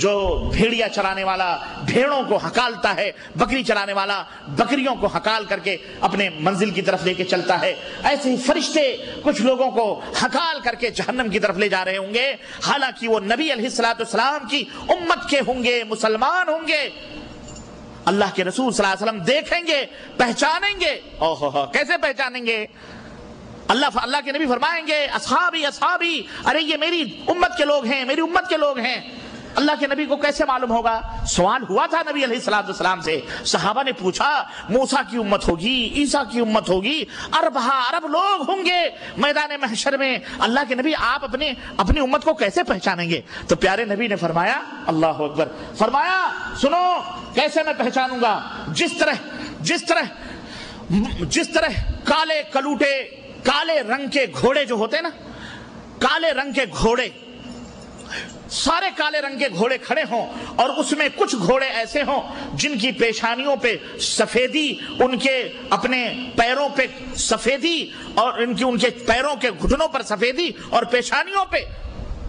جو بھیڑیا چرانے والا بھیڑوں کو ہکالتا ہے, بکری چرانے والا بکریوں کو ہکال کر کے اپنے منزل کی طرف لے کے چلتا ہے, ایسے ہی فرشتے کچھ لوگوں کو ہکال کر کے جہنم کی طرف لے جا رہے ہوں گے, حالانکہ وہ نبی علیہ الصلوۃ والسلام کی امت کے ہوں گے, مسلمان ہوں گے. اللہ کے رسول صلی اللہ علیہ وسلم دیکھیں گے, پہچانیں گے. اوہ, کیسے پہچانیں گے؟ اللہ کے نبی فرمائیں گے اصحابی اصحابی, ارے یہ میری امت کے لوگ ہیں, میری امت کے لوگ ہیں. اللہ کے نبی کو کیسے معلوم ہوگا؟ سوال ہوا تھا نبی علیہ الصلوۃ والسلام سے, صحابہ نے پوچھا موسیٰ کی امت ہوگی, عیسیٰ کی امت ہوگی, عرب لوگ ہوں گے میدان محشر میں, اللہ کے نبی آپ اپنی امت کو کیسے پہچانیں گے؟ تو پیارے نبی نے فرمایا, اللہ اکبر, فرمایا سنو کیسے میں پہچانوں گا, جس طرح کالے کلوٹے, کالے رنگ کے گھوڑے جو ہوتے نا, کالے رنگ کے گھوڑے, سارے کالے رنگ کے گھوڑے کھڑے ہوں, اور اس میں کچھ گھوڑے ایسے ہوں جن کی پیشانیوں پہ سفیدی, ان کے اپنے پیروں پہ سفیدی, اور ان کے پیروں کے گھٹنوں پر سفیدی اور پیشانیوں پہ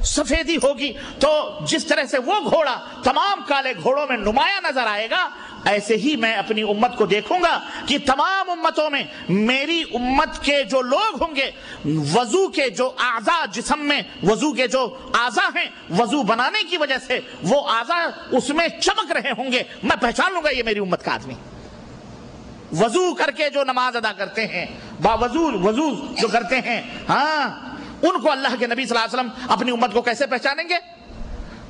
سفیدی ہوگی. تو جس طرح سے وہ گھوڑا تمام کالے گھوڑوں میں نمایاں نظر آئے گا, ایسے ہی میں اپنی امت کو دیکھوں گا کہ تمام امتوں میں میری امت کے جو لوگ ہوں گے, وضو کے جو اعضاء جسم میں, وضو کے جو اعضاء ہیں, وضو بنانے کی وجہ سے وہ اعضاء اس میں چمک رہے ہوں گے, میں پہچان لوں گا یہ میری امت کا آدمی. وضو کر کے جو نماز ادا کرتے ہیں, وضو جو کرتے ہیں, ہاں, ان کو اللہ کے نبی صلی اللہ علیہ وسلم اپنی امت کو کیسے پہچانیں گے؟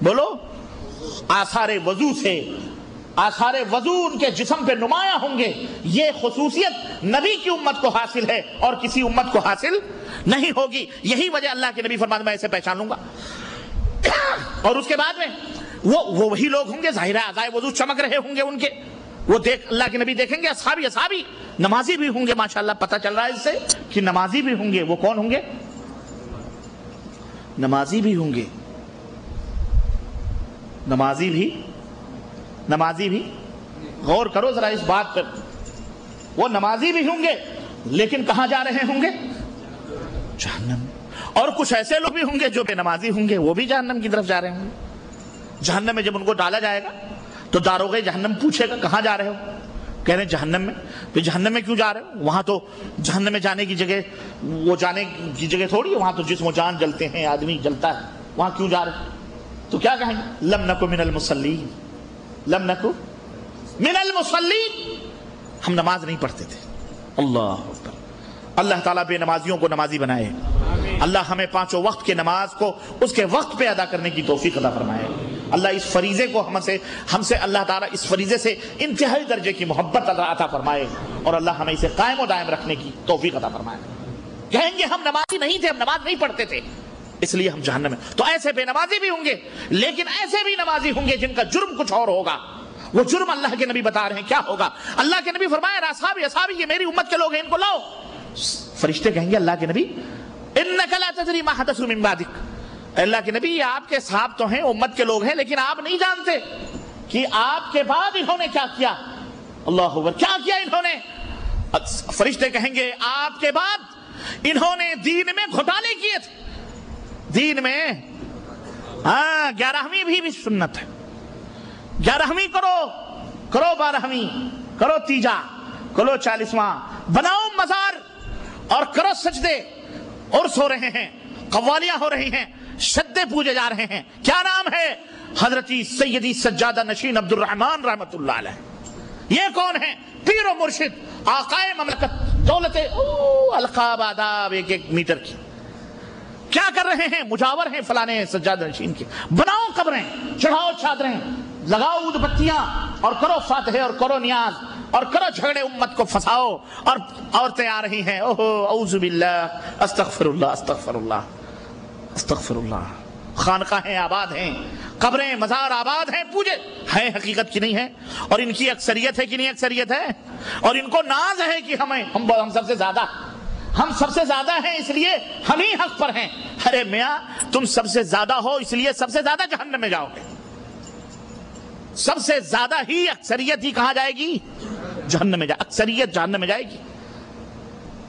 بولو, آثار وضو سے. آثار وضو ان کے جسم پہ نمایاں ہوں گے. یہ خصوصیت نبی کی امت کو حاصل ہے اور کسی امت کو حاصل نہیں ہوگی. یہی وجہ اللہ کے نبی فرماتے میں اسے پہچانوں گا. اور اس کے بعد میں وہ وہی لوگ ہوں گے، ظاہر ہے اعضائے وضو چمک رہے ہوں گے ان کے، وہ دیکھ اللہ کے نبی دیکھیں گے، اصحابی نمازی بھی ہوں گے، ماشاءاللہ پتہ چل رہا ہے اس سے کہ نمازی بھی ہوں گے۔ وہ کون ہوں گے؟ نمازی بھی ہوں گے، نمازی بھی غور کرو ذرا اس بات پر، وہ نمازی بھی ہوں گے لیکن کہاں جا رہے ہوں گے؟ جہنم۔ اور کچھ ایسے لوگ بھی ہوں گے جو بے نمازی ہوں گے، وہ بھی جہنم کی طرف جا رہے ہوں گے۔ جہنم میں جب ان کو ڈالا جائے گا تو داروغے جہنم پوچھے گا کہاں جا رہے ہو؟ کہہ رہے ہیں جہنم میں۔ پھر جہنم میں کیوں جا رہے ہو؟ وہاں تو جہنم میں جانے کی جگہ، وہ جانے کی جگہ تھوڑی ہے، وہاں تو جسم و جان جلتے ہیں، آدمی جلتا ہے، وہاں کیوں جا رہے ہیں؟ تو کیا کہیں گے؟ لم نکو من المصلین، لم نکو من المصلین، ہم نماز نہیں پڑھتے تھے۔ اللہ اکبر۔ اللہ تعالیٰ بے نمازیوں کو نمازی بنائے، اللہ ہمیں پانچوں وقت کے نماز کو اس کے وقت پہ ادا کرنے کی توفیق عطا فرمائے۔ اللہ اس فریضے کو ہم سے اللہ تعالیٰ اس فریضے سے انتہائی درجے کی محبت عطا فرمائے، اور اللہ ہمیں اسے قائم و دائم رکھنے کی توفیق عطا فرمائے۔ کہیں گے ہم نمازی نہیں تھے، ہم نماز نہیں پڑھتے تھے اس لیے ہم جہنم میں، تو ایسے بے نمازی بھی ہوں گے، لیکن ایسے بھی نمازی ہوں گے جن کا جرم کچھ اور ہوگا۔ وہ جرم اللہ کے نبی بتا رہے ہیں کیا ہوگا۔ اللہ کے نبی فرمایا اصحابی یہ میری امت کے لوگ ہیں، ان کو لاؤ۔ فرشتے کہیں گے اللہ کے نبی انک لا تدری ما حدث من بعدک، اللہ کے نبی یہ آپ کے صحاب تو ہیں، امت کے لوگ ہیں، لیکن آپ نہیں جانتے کہ آپ کے بعد انہوں نے کیا کیا۔ اللہ اکبر، کیا کیا انہوں نے؟ فرشتے کہیں گے آپ کے بعد انہوں نے دین میں گھوٹالے کیے تھے، دین میں 11ویں بھی سنت ہے، 11ویں کرو 12ویں کرو، تیجا کرو 40واں، بناؤ مزار اور کرو سجدے، عرس ہو رہے ہیں، قوالیاں ہو رہی ہیں، شدے پوجے جا رہے ہیں۔ کیا نام ہے؟ حضرت سیدی سجادہ نشین عبد الرحمن رحمت اللہ علیہ۔ یہ کون ہے؟ پیر و مرشد، آقائے مملکت، دولت القاب آداب 1 میٹر کی۔ کیا کر رہے ہیں؟ مجاور ہیں فلانے سجادہ نشین کے۔ بناؤ قبریں، چڑھاؤ چادریں، لگاؤ اود بتیاں، اور کرو فاتحے اور کرو نیاز اور کرو جھگڑے، امت کو پھنساؤ، اور عورتیں آ رہی ہیں، اوہو اعوذ باللہ، استغفر اللہ استغفر اللہ استغفر اللہ۔ خانقاہیں آباد ہیں، قبریں مزار آباد ہیں، پوجے ہیں، حقیقت کی نہیں ہے، اور ان کی اکثریت ہے کہ نہیں اکثریت ہے، اور ان کو ناز ہے کہ ہم سب سے زیادہ ہیں، اس لیے ہم ہی حق پر ہیں۔ ارے میاں تم سب سے زیادہ ہو اس لیے سب سے زیادہ جہنم میں جاؤ گے، سب سے زیادہ ہی اکثریت ہی کہاں جائے گی؟ جہنم میں اکثریت جہنم میں جائے گی۔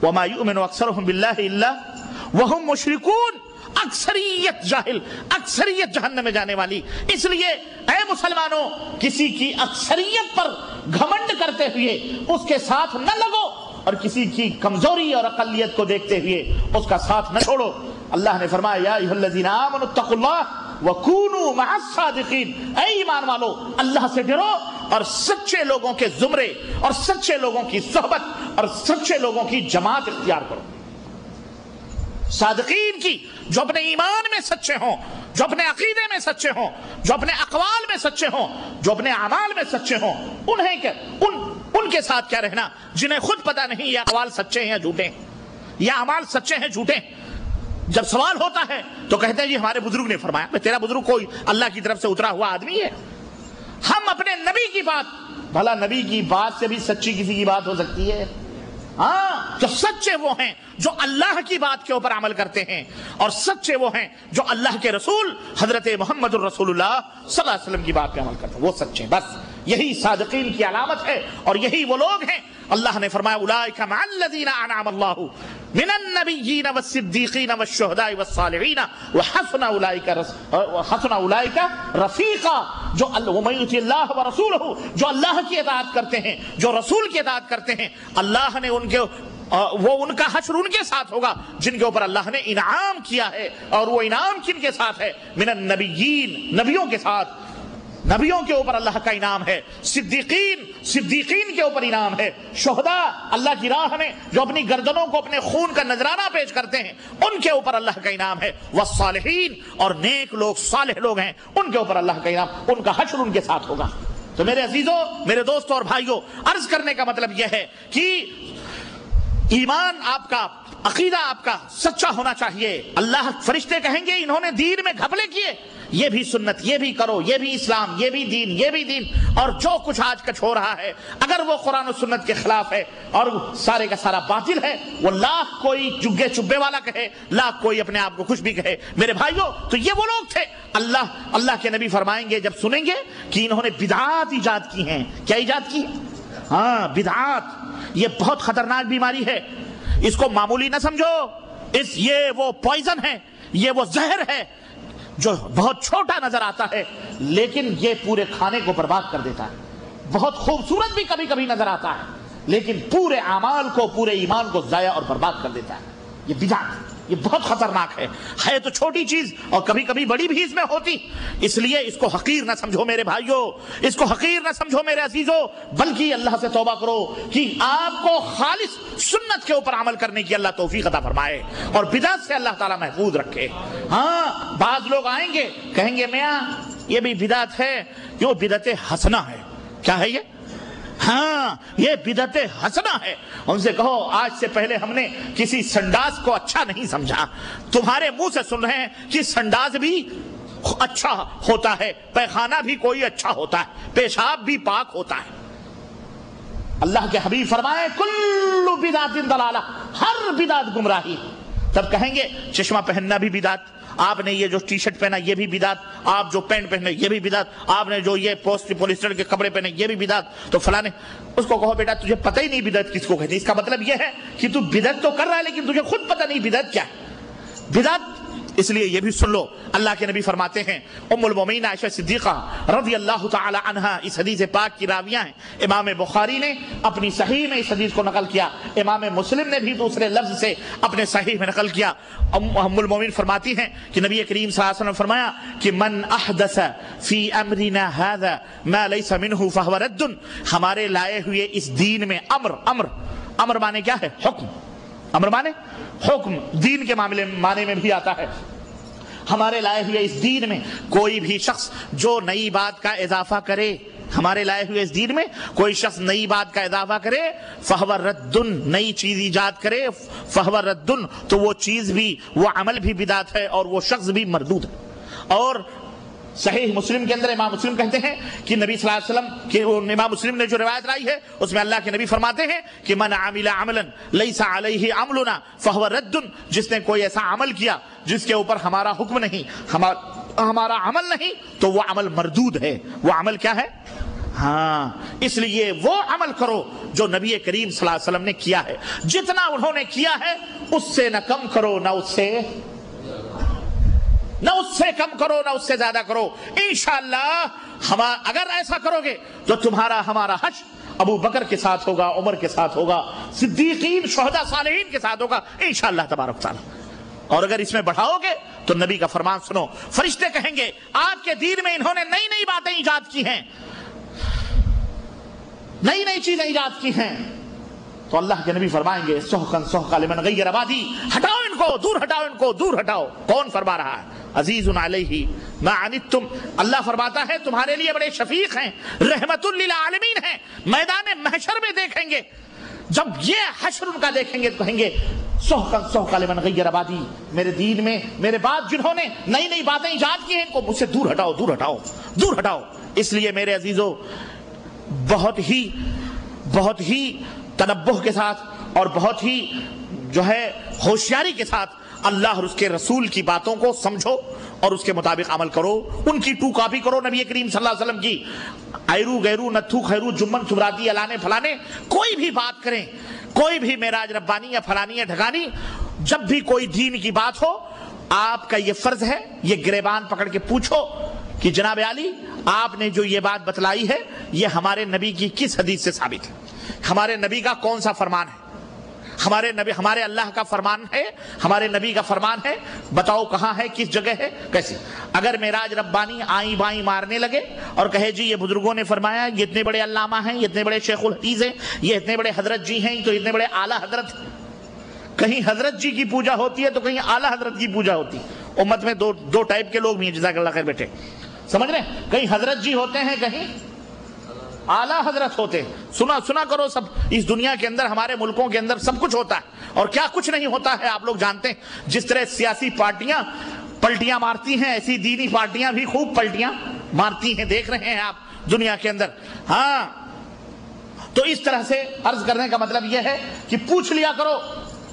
وما یؤمن اکثرهم باللہ الا وهم مشرکون، اکثریت جاہل، اکثریت جہنم میں جانے والی۔ اس لیے اے مسلمانوں، کسی کی اکثریت پر گھمنڈ کرتے ہوئے اس کے ساتھ نہ لگو، اور کسی کی کمزوری اور اقلیت کو دیکھتے ہوئے اس کا ساتھ نہ چھوڑو۔ اللہ نے فرمایا یا ایھا الذین آمنوا اتقوا اللہ وکونوا مع الصادقین، اے ایمان والو اللہ سے ڈرو اور سچے لوگوں کے زمرے اور سچے لوگوں کی صحبت اور سچے لوگوں کی جماعت اختیار کرو۔ صادقین کی، جو اپنے ایمان میں سچے ہوں، جو اپنے عقیدے میں سچے ہوں، جو اپنے اقوال میں سچے ہوں، جو اپنے اعمال میں سچے ہوں، ان کے ساتھ کیا رہنا جنہیں خود پتہ نہیں یہ اقوال سچے ہیں یا جھوٹے ہیں، یہ اعمال سچے ہیں جھوٹے ہیں۔ جب سوال ہوتا ہے تو کہتے ہیں جی ہمارے بزرگ نے فرمایا۔ تیرا بزرگ کوئی اللہ کی طرف سے اترا ہوا آدمی ہے؟ ہم اپنے نبی کی بات، بھلا نبی کی بات سے بھی سچی کسی کی بات ہو سکتی ہے؟ ہاں، جو سچے وہ ہیں جو اللہ کی بات کے اوپر عمل کرتے ہیں، اور سچے وہ ہیں جو اللہ کے رسول حضرت محمد الرسول اللہ صلی اللہ علیہ وسلم کی بات پہ عمل کرتے ہیں، وہ سچے ہیں۔ بس یہی صادقین کی علامت ہے، اور یہی وہ لوگ ہیں۔ اللہ نے فرمایا اولئک مع الذین انعم اللہ من النبیین والصدیقین والشہداء والصالحین وحسن اولئک رفیقا، جو ومن یطع اللہ ورسولہ، جو اللہ کی اطاعت کرتے ہیں، جو رسول کی اطاعت کرتے ہیں، اللہ نے ان کا حشر ان کے ساتھ ہوگا جن کے اوپر اللہ نے انعام کیا ہے۔ اور وہ انعام کن کے ساتھ ہے؟ من النبیین، نبیوں کے ساتھ، نبیوں کے اوپر اللہ کا انعام ہے۔ صدیقین کے اوپر انعام ہے۔ شہداء، اللہ کی راہ میں جو اپنی گردنوں کو اپنے خون کا نذرانہ پیش کرتے ہیں، ان کے اوپر اللہ کا انعام ہے۔ والصالحین، اور نیک لوگ، صالح لوگ ہیں، ان کے اوپر اللہ کا انعام، ان کا حشر ان کے ساتھ ہوگا۔ تو میرے عزیزوں، میرے دوستوں اور بھائیوں، عرض کرنے کا مطلب یہ ہے کہ ایمان آپ کا، عقیدہ آپ کا سچا ہونا چاہیے۔ اللہ، فرشتے کہیں گے انہوں نے دین میں گھپلے کیے، یہ بھی سنت، یہ بھی کرو، یہ بھی اسلام، یہ بھی دین، یہ بھی دین، اور جو کچھ آج کچھ ہو رہا ہے اگر وہ قرآن و سنت کے خلاف ہے اور سارے کا سارا باطل ہے، وہ لاکھ کوئی جگے چبے والا کہے، لاکھ کوئی اپنے آپ کو کچھ بھی کہے، میرے بھائیوں تو یہ وہ لوگ تھے اللہ کے نبی فرمائیں گے جب سنیں گے کہ انہوں نے بدعات ایجاد کی ہیں۔ کیا ایجاد کی؟ ہاں، بدعات۔ یہ بہت خطرناک بیماری ہے، اس کو معمولی نہ سمجھو، یہ وہ پوائزن ہے، یہ وہ زہر ہے جو بہت چھوٹا نظر آتا ہے لیکن یہ پورے کھانے کو برباد کر دیتا ہے۔ بہت خوبصورت بھی کبھی کبھی نظر آتا ہے لیکن پورے اعمال کو، پورے ایمان کو ضائع اور برباد کر دیتا ہے۔ یہ بدعت، یہ بہت خطرناک ہے تو چھوٹی چیز اور کبھی کبھی بڑی بھی اس میں ہوتی، اس لیے اس کو حقیر نہ سمجھو میرے بھائیوں، اس کو حقیر نہ سمجھو میرے عزیزوں، بلکہ اللہ سے توبہ کرو کہ آپ کو خالص سنت کے اوپر عمل کرنے کی اللہ توفیق عطا فرمائے اور بدعت سے اللہ تعالیٰ محفوظ رکھے۔ ہاں، بعض لوگ آئیں گے کہیں گے میاں یہ بھی بدعت ہے، یہ بدعت حسنہ ہے۔ کیا ہے یہ؟ ہاں، یہ بدعت حسنہ ہے۔ ان سے کہو آج سے پہلے ہم نے کسی سنڈاس کو اچھا نہیں سمجھا، تمہارے منہ سے سن رہے ہیں کہ سنڈاس بھی اچھا ہوتا ہے، پیخانہ بھی کوئی اچھا ہوتا ہے، پیشاب بھی پاک ہوتا ہے۔ اللہ کے حبیب فرمائے کل بدعت ضلالہ، ہر بدعت گمراہی۔ تب کہیں گے چشمہ پہننا بھی بدعت، آپ نے یہ جو ٹی شرٹ پہنا یہ بھی بدعت، آپ جو پینٹ پہنے یہ بھی بدعت، آپ نے جو یہ پولیسٹر کے کپڑے پہنے یہ بھی بدعت، تو فلاں نے اس کو کہو بیٹا تجھے پتہ ہی نہیں بدعت کس کو کہتے ہیں۔ اس کا مطلب یہ ہے کہ تو بدعت تو کر رہا ہے لیکن تجھے خود پتہ نہیں بدعت کیا ہے۔ بدعت اس لیے یہ بھی سن لو، اللہ کے نبی فرماتے ہیں، ام المومنین عائشہ صدیقہ رضی اللہ تعالی عنہا اس حدیث پاک کی راویہ ہیں۔ امام بخاری نے اپنی صحیح میں اس حدیث کو نقل کیا، امام مسلم نے بھی دوسرے لفظ سے اپنے صحیح میں نقل کیا۔ ام المومنین فرماتی ہیں کہ نبی کریم صلی اللہ علیہ وسلم نے فرمایا کہ من احدث فی امرنا هذا ما ليس منه فهو رد، ہمارے لائے ہوئے اس دین میں امر مانے کیا ہے؟ حکم۔ امر مانے حکم، دین کے معنی میں بھی آتا ہے۔ ہمارے لائے ہوئے اس دین میں کوئی بھی شخص جو نئی بات کا اضافہ کرے، ہمارے لائے ہوئے اس دین میں کوئی شخص نئی بات کا اضافہ کرے، فہو رد، نئی چیز ایجاد کرے، فہو رد، تو وہ چیز بھی، وہ عمل بھی بدعت ہے اور وہ شخص بھی مردود ہے۔ اور صحیح مسلم کے اندر امام مسلم کہتے ہیں کہ نبی صلی اللہ علیہ وسلم کہ امام مسلم نے جو روایت لائی ہے اس میں اللہ کے نبی فرماتے ہیں کہ من عمل عملا لیس علیہ عملنا فہو رد، جس نے کوئی ایسا عمل کیا جس کے اوپر ہمارا حکم نہیں، ہمارا عمل نہیں، تو وہ عمل مردود ہے۔ وہ عمل کیا ہے؟ ہاں، اس لیے وہ عمل کرو جو نبی کریم صلی اللہ علیہ وسلم نے کیا ہے، جتنا انہوں نے کیا ہے اس سے نہ کم کرو نہ اس سے کم کرو نہ اس سے زیادہ کرو۔ انشاءاللہ اگر ایسا کرو گے تو ہمارا حشر ابو بکر کے ساتھ ہوگا، عمر کے ساتھ ہوگا، صدیقین، شہداء، صالحین کے ساتھ ہوگا انشاءاللہ تبارک تعالی۔ اور اگر اس میں بڑھاؤ گے تو نبی کا فرمان سنو، فرشتے کہیں گے آپ کے دین میں انہوں نے نئی نئی باتیں ایجاد کی ہیں، نئی نئی چیزیں ایجاد کی ہیں، تو اللہ کے نبی فرمائیں گے سحقا سحقا لمن غیر بادی، ہٹاؤ ان کو، دور ہٹاؤ ان کو، دور ہٹاؤ۔ کون فرما رہا ہے؟ عزیز علیہ ما عنتم، اللہ فرماتا ہے تمہارے لیے بڑے شفیق ہیں، رحمت للعالمین ہیں۔ میدان محشر میں دیکھیں گے، جب یہ حشر ان کا دیکھیں گے تو کہیں گے سحقا سحقا لمن غیر بادی، میرے دین میں میرے بعد جنہوں نے نئی نئی باتیں ایجاد کی ہیں ان کو مجھ سے دور ہٹاؤ، دور ہٹاؤ، دور ہٹاؤ۔ اس لیے میرے عزیزو بہت ہی تنبہ کے ساتھ اور بہت ہی جو ہے ہوشیاری کے ساتھ اللہ اور اس کے رسول کی باتوں کو سمجھو اور اس کے مطابق عمل کرو، ان کی ٹو کاپی کرو نبی کریم صلی اللہ علیہ وسلم کی۔ ایرو غیرو نتھو خیرو جمن چبراتی الانے فلانے، کوئی بھی بات کریں، کوئی بھی معراج ربانی یا فلانی یا ڈھکانی، جب بھی کوئی دین کی بات ہو آپ کا یہ فرض ہے، یہ گریبان پکڑ کے پوچھو کہ جناب علی آپ نے جو یہ بات بتلائی ہے یہ ہمارے نبی کی کس حدیث سے ثابت ہے، ہمارے نبی کا کون سا فرمان ہے، ہمارے اللہ کا فرمان ہے، ہمارے نبی کا فرمان ہے، بتاؤ کہاں ہے، کس جگہ ہے، کیسے۔ اگر معراج ربانی آئیں بائیں مارنے لگے اور کہے جی یہ بزرگوں نے فرمایا، یہ اتنے بڑے علامہ ہیں، یہ اتنے بڑے شیخ الحدیث ہیں، یہ اتنے بڑے حضرت جی ہیں، تو اتنے بڑے اعلیٰ حضرت، کہیں حضرت جی کی پوجا ہوتی ہے تو کہیں اعلیٰ حضرت کی پوجا ہوتی ہے۔ امت میں دو ٹائپ کے لوگ بھی ہیں، جزاک اللہ خیر بیٹے، سمجھ رہے ہیں، کہیں حضرت جی ہوتے ہیں، کہیں اعلیٰ حضرت ہوتے ہیں۔ سنا کرو، سب اس دنیا کے اندر ہمارے ملکوں کے اندر سب کچھ ہوتا ہے اور کیا کچھ نہیں ہوتا ہے آپ لوگ جانتے ہیں۔ جس طرح سیاسی پارٹیاں پلٹیاں مارتی ہیں، ایسی دینی پارٹیاں بھی خوب پلٹیاں مارتی ہیں، دیکھ رہے ہیں آپ دنیا کے اندر. ہاں تو اس طرح سے عرض کرنے کا مطلب یہ ہے کہ پوچھ لیا کرو،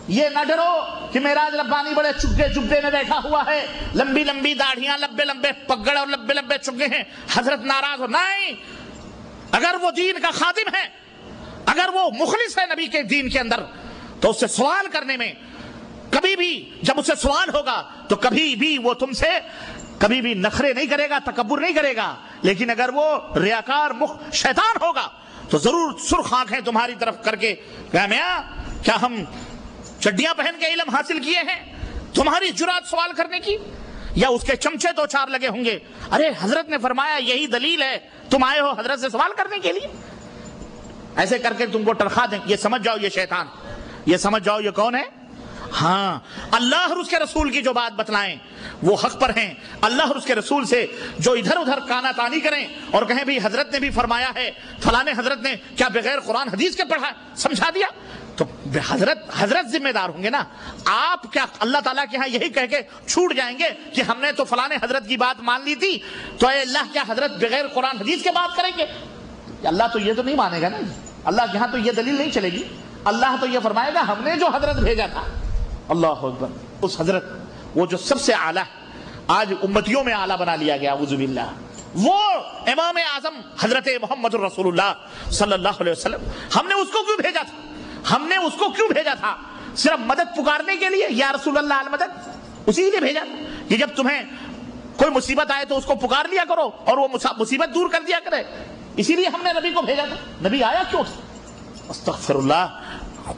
یہ نہ ڈرو کہ معراج ربانی بڑے چگے میں بیٹھا ہوا ہے، لمبی لمبی داڑھیاں، لمبے لمبے پگڑ اور لمبے لمبے چگے ہیں، حضرت ناراض ہو. نہیں، اگر وہ دین کا خادم ہے، اگر وہ مخلص ہے نبی کے دین کے اندر، تو اس سے سوال کرنے میں کبھی بھی، جب اس سے سوال ہوگا تو کبھی بھی وہ تم سے کبھی بھی نخرے نہیں کرے گا، تکبر نہیں کرے گا. لیکن اگر وہ ریاکار شیطان ہوگا تو ضرور سرخ آنکھیں تمہاری طرف کر کے کہا میاں کیا ہم چڈیاں پہن کے علم حاصل کیے ہیں؟ تمہاری جرات سوال کرنے کی. یا اس کے چمچے دو چار لگے ہوں گے، ارے حضرت نے فرمایا یہی دلیل ہے، تم آئے ہو حضرت سے سوال کرنے کے لیے. ایسے کر کے تم کو ٹرخا دیں. یہ سمجھ جاؤ یہ شیطان، یہ سمجھ جاؤ یہ کون ہے. ہاں اللہ اور اس کے رسول کی جو بات بتلائیں وہ حق پر ہیں. اللہ اور اس کے رسول سے جو ادھر ادھر کانا تانی کریں اور کہیں بھی حضرت نے بھی فرمایا ہے، فلانے حضرت نے کیا بغیر قرآن حدیث کے پڑھا سمجھا دیا، تو حضرت ذمہ دار ہوں گے نا. آپ کیا اللہ تعالیٰ کے ہاں یہی کہہ کے چھوٹ جائیں گے کہ ہم نے تو فلانے حضرت کی بات مان لی تھی، تو اے اللہ کیا حضرت بغیر قرآن حدیث کے بات کریں گے؟ اللہ تو یہ تو نہیں مانے گا نا. اللہ کے ہاں تو یہ دلیل نہیں چلے گی. اللہ تو یہ فرمائے گا ہم نے جو حضرت بھیجا تھا. اللہ اکبر. اس حضرت وہ جو سب سے اعلیٰ، آج امتیوں میں اعلیٰ بنا لیا گیا، اعوذ باللہ، وہ امام اعظم حضرت محمد الرسول اللہ صلی اللہ علیہ وسلم، ہم نے اس کو کیوں بھیجا تھا؟ ہم نے اس کو کیوں بھیجا تھا؟ صرف مدد پکارنے کے لیے، یا رسول اللہ المدد، اسی لیے بھیجا تھا کہ جب تمہیں کوئی مصیبت آئے تو اس کو پکار لیا کرو اور وہ مصیبت دور کر دیا کرے. اسی لیے ہم نے نبی کو بھیجا تھا. نبی آیا کیوں تھا؟ استغفر اللہ.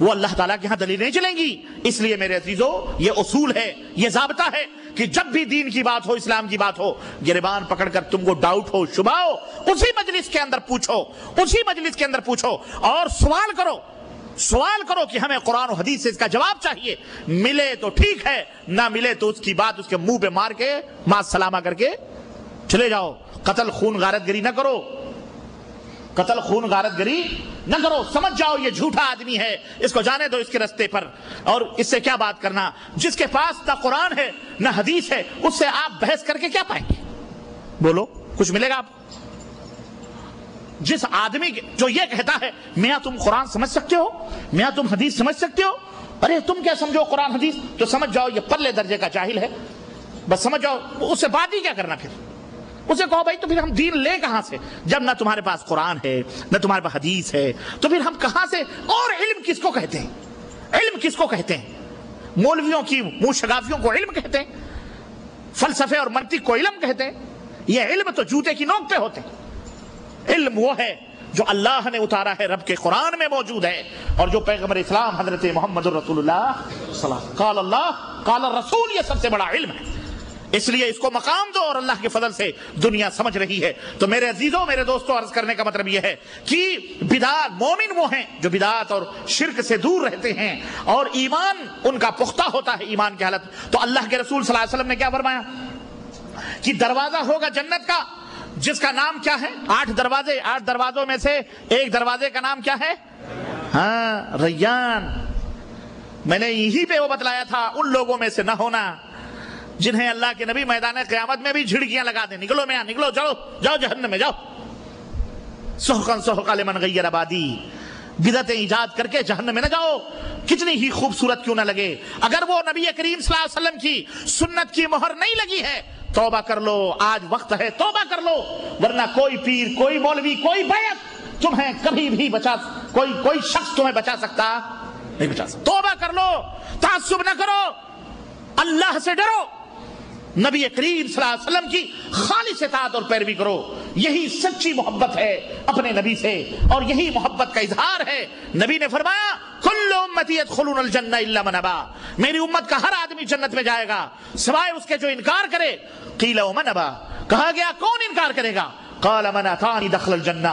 وہ اللہ تعالیٰ کے ہاں دلیل نہیں چلیں گی. اس لیے میرے عزیزو یہ اصول ہے، یہ ضابطہ ہے کہ جب بھی دین کی بات ہو، اسلام کی بات ہو، گریبان پکڑ کر تم کو ڈاؤٹ ہو، شبہ ہو، اسی مجلس کے اندر پوچھو، اسی مجلس کے اندر پوچھو اور سوال کرو. سوال کرو کہ ہمیں قرآن و حدیث سے اس کا جواب چاہیے. ملے تو ٹھیک ہے، نہ ملے تو اس کی بات اس کے منہ پہ مار کے ماں سلامہ کر کے چلے جاؤ. قتل خون غارت گری نہ کرو، قتل خون غارت گری نہ کرو. سمجھ جاؤ یہ جھوٹا آدمی ہے، اس کو جانے دو اس کے رستے پر، اور اس سے کیا بات کرنا. جس کے پاس نہ قرآن ہے نہ حدیث ہے، اس سے آپ بحث کر کے کیا پائیں گے؟ بولو کچھ ملے گا آپ؟ جس آدمی جو یہ کہتا ہے میاں تم قرآن سمجھ سکتے ہو، میاں تم حدیث سمجھ سکتے ہو، ارے تم کیا سمجھو قرآن حدیث، تو سمجھ جاؤ یہ پرلے درجے کا جاہل ہے. بس سمجھ جاؤ، اس سے بات ہی کیا کرنا. پھر اسے کہو بھائی تو پھر ہم دین لے کہاں سے، جب نہ تمہارے پاس قرآن ہے نہ تمہارے پاس حدیث ہے، تو پھر ہم کہاں سے؟ اور علم کس کو کہتے ہیں؟ علم کس کو کہتے ہیں؟ مولویوں کی منہ شگافیوں کو علم کہتے ہیں، فلسفے اور منطق کو علم کہتے ہیں. یہ علم تو جوتے کی نوک پہ ہوتے ہیں. علم وہ ہے جو اللہ نے اتارا ہے، رب کے قرآن میں موجود ہے، اور جو پیغمبر اسلام حضرت محمد الرسول اللہ صلی اللہ علیہ وسلم، قال اللہ قال الرسول، یہ سب سے بڑا علم ہے. اس لیے اس کو مقام دو، اور اللہ کے فضل سے دنیا سمجھ رہی ہے. تو میرے عزیزوں، میرے دوستوں، عرض کرنے کا مطلب یہ ہے کہ بدعات، مومن وہ ہیں جو بدعات اور شرک سے دور رہتے ہیں اور ایمان ان کا پختہ ہوتا ہے، ایمان کی حالت. تو اللہ کے رسول صلی اللہ علیہ وسلم نے کیا فرمایا کہ دروازہ ہوگا جنت کا جس کا نام کیا ہے؟ 8 دروازے، 8 دروازوں میں سے ایک دروازے کا نام کیا ہے؟ ہاں، ریان. میں نے یہی پہ وہ بتلایا تھا، ان لوگوں میں سے نہ ہونا جنہیں اللہ کے نبی میدان قیامت میں بھی جھڑکیاں لگا دیں، نکلو میاں نکلو، جاؤ جاؤ جہنم میں جاؤ. سحقا سحقا لمن غیر آبادی، بدعتیں ایجاد کر کے جہنم میں نہ جاؤ، کتنی ہی خوبصورت کیوں نہ لگے. اگر وہ نبی کریم صلی اللہ علیہ وسلم کی سنت کی مہر نہیں لگی ہے، توبہ کر لو، آج وقت ہے، توبہ کر لو، ورنہ کوئی پیر، کوئی مولوی، کوئی بیعت تمہیں کبھی بھی کوئی شخص تمہیں بچا سکتا نہیں، بچا سکتا. توبہ کر لو، تعصب نہ کرو، اللہ سے ڈرو، نبی کریم صلی اللہ علیہ وسلم کی خالص اطاعت اور پیروی کرو. یہی سچی محبت ہے اپنے نبی سے، اور یہی محبت کا اظہار ہے. نبی نے فرمایا کل امتی یدخلون الجنہ الا من ابا، میری امت کا ہر آدمی جنت میں جائے گا سوائے اس کے جو انکار کرے. قیل ومن ابا، کہا گیا کون انکار کرے گا؟ قال من اطاعنی دخل الجنہ،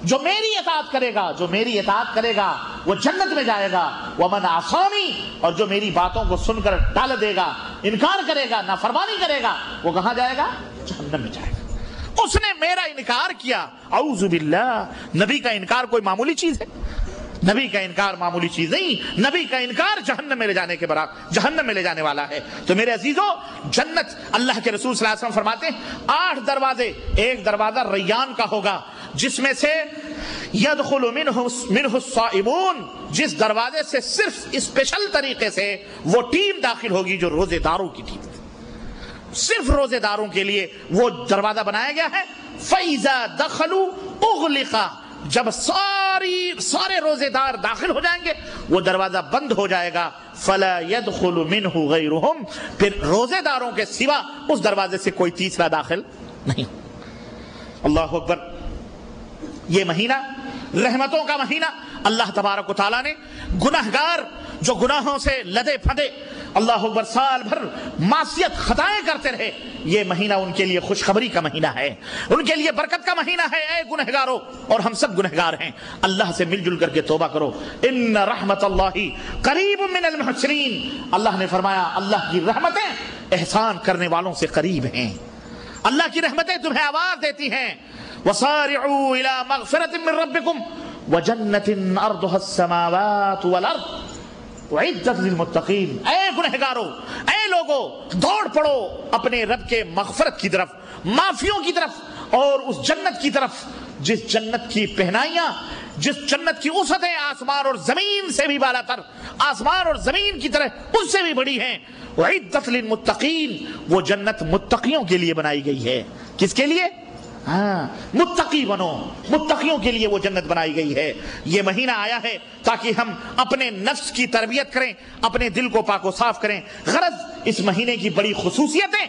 جو میری اطاعت کرے گا، جو میری اطاعت کرے گا وہ جنت میں جائے گا. ومن عصانی، اور جو میری باتوں کو سن کر ٹال دے گا، انکار کرے گا، نافرمانی کرے گا، وہ کہاں جائے گا؟ جہنم میں جائے گا. اس نے میرا انکار کیا، اعوذ باللہ. نبی کا انکار کوئی معمولی چیز ہے؟ نبی کا انکار معمولی چیز نہیں، نبی کا انکار جہنم میں لے جانے کے برابر، جہنم میں لے جانے والا ہے۔ تو میرے عزیزو، جنت اللہ کے رسول صلی اللہ علیہ وسلم فرماتے ہیں 8 دروازے، ایک دروازہ ریان کا ہوگا جس میں سے یدخل منہ الصائمون، جس دروازے سے صرف اسپیشل طریقے سے وہ ٹیم داخل ہوگی جو روزے داروں کی ٹیم، صرف روزے داروں کے لیے وہ دروازہ بنایا گیا ہے۔ فَإِذَا دَخَلُوا اُغْلِقَ، جب سارے روزے دار داخل ہو جائیں گے وہ دروازہ بند ہو جائے گا۔ فَلَا يَدْخُلُ مِنْهُ غَيْرُهُمْ، پھر روزے داروں کے سوا اس دروازے سے کوئی تیسرا داخل نہیں۔ اللہ اکبر۔ یہ مہینہ رحمتوں کا مہینہ، اللہ تبارک و تعالیٰ نے گناہگار جو گناہوں سے لدے پھدے، اللہ اکبر، سال بھر معصیت خطائیں کرتے رہے، یہ مہینہ ان کے لیے خوشخبری کا مہینہ ہے، ان کے لیے برکت کا مہینہ ہے۔ اے گنہگارو، اور ہم سب گنہگار ہیں، اللہ سے مل جل کر کے توبہ کرو۔ ان رحمت اللہ قریب من المحسنین، اللہ نے فرمایا اللہ کی رحمتیں احسان کرنے والوں سے قریب ہیں، اللہ کی رحمتیں تمہیں آواز دیتی ہیں۔ وَصَارِعُوا إِلَى مَغْفِرَةٍ مِّن رَبِّكُمْ وَجَنَّةٍ عَرْضُهَا السَّمَاوَاتُ وَالْأَرْضُ اعدت للمتقین۔ اے گنہگارو، اے لوگو، دوڑ پڑو اپنے رب کے مغفرت کی طرف، معافیوں کی طرف، اور اس جنت کی طرف جس جنت کی پہنائیاں، جس جنت کی وسعتیں آسمان اور زمین سے بھی بالا تر، آسمان اور زمین کی طرح اس سے بھی بڑی ہیں۔ اعدت للمتقین، وہ جنت متقیوں کے لیے بنائی گئی ہے۔ کس کے لیے؟ متقی بنو، متقیوں کے لیے وہ جنت بنائی گئی ہے۔ یہ مہینہ آیا ہے تاکہ ہم اپنے نفس کی تربیت کریں، اپنے دل کو پاک و صاف کریں۔ غرض اس مہینے کی بڑی خصوصیتیں،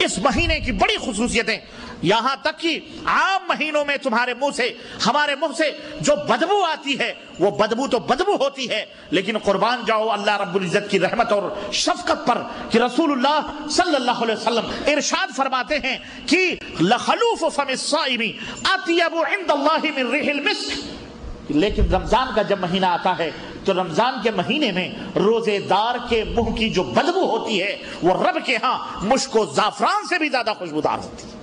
اس مہینے کی بڑی خصوصیتیں، یہاں تک کہ عام مہینوں میں تمہارے منہ سے، ہمارے منہ سے جو بدبو آتی ہے وہ بدبو تو بدبو ہوتی ہے، لیکن قربان جاؤ اللہ رب العزت کی رحمت اور شفقت پر کہ رسول اللہ صلی اللہ علیہ وسلم ارشاد فرماتے ہیں کہ لخلوف فم الصائم اطیب عند اللہ من ریح المسک، لیکن رمضان کا جب مہینہ آتا ہے تو رمضان کے مہینے میں روزے دار کے منہ کی جو بدبو ہوتی ہے وہ رب کے ہاں مشک و زعفران سے بھی زیادہ خوشبودار ہوتی ہے۔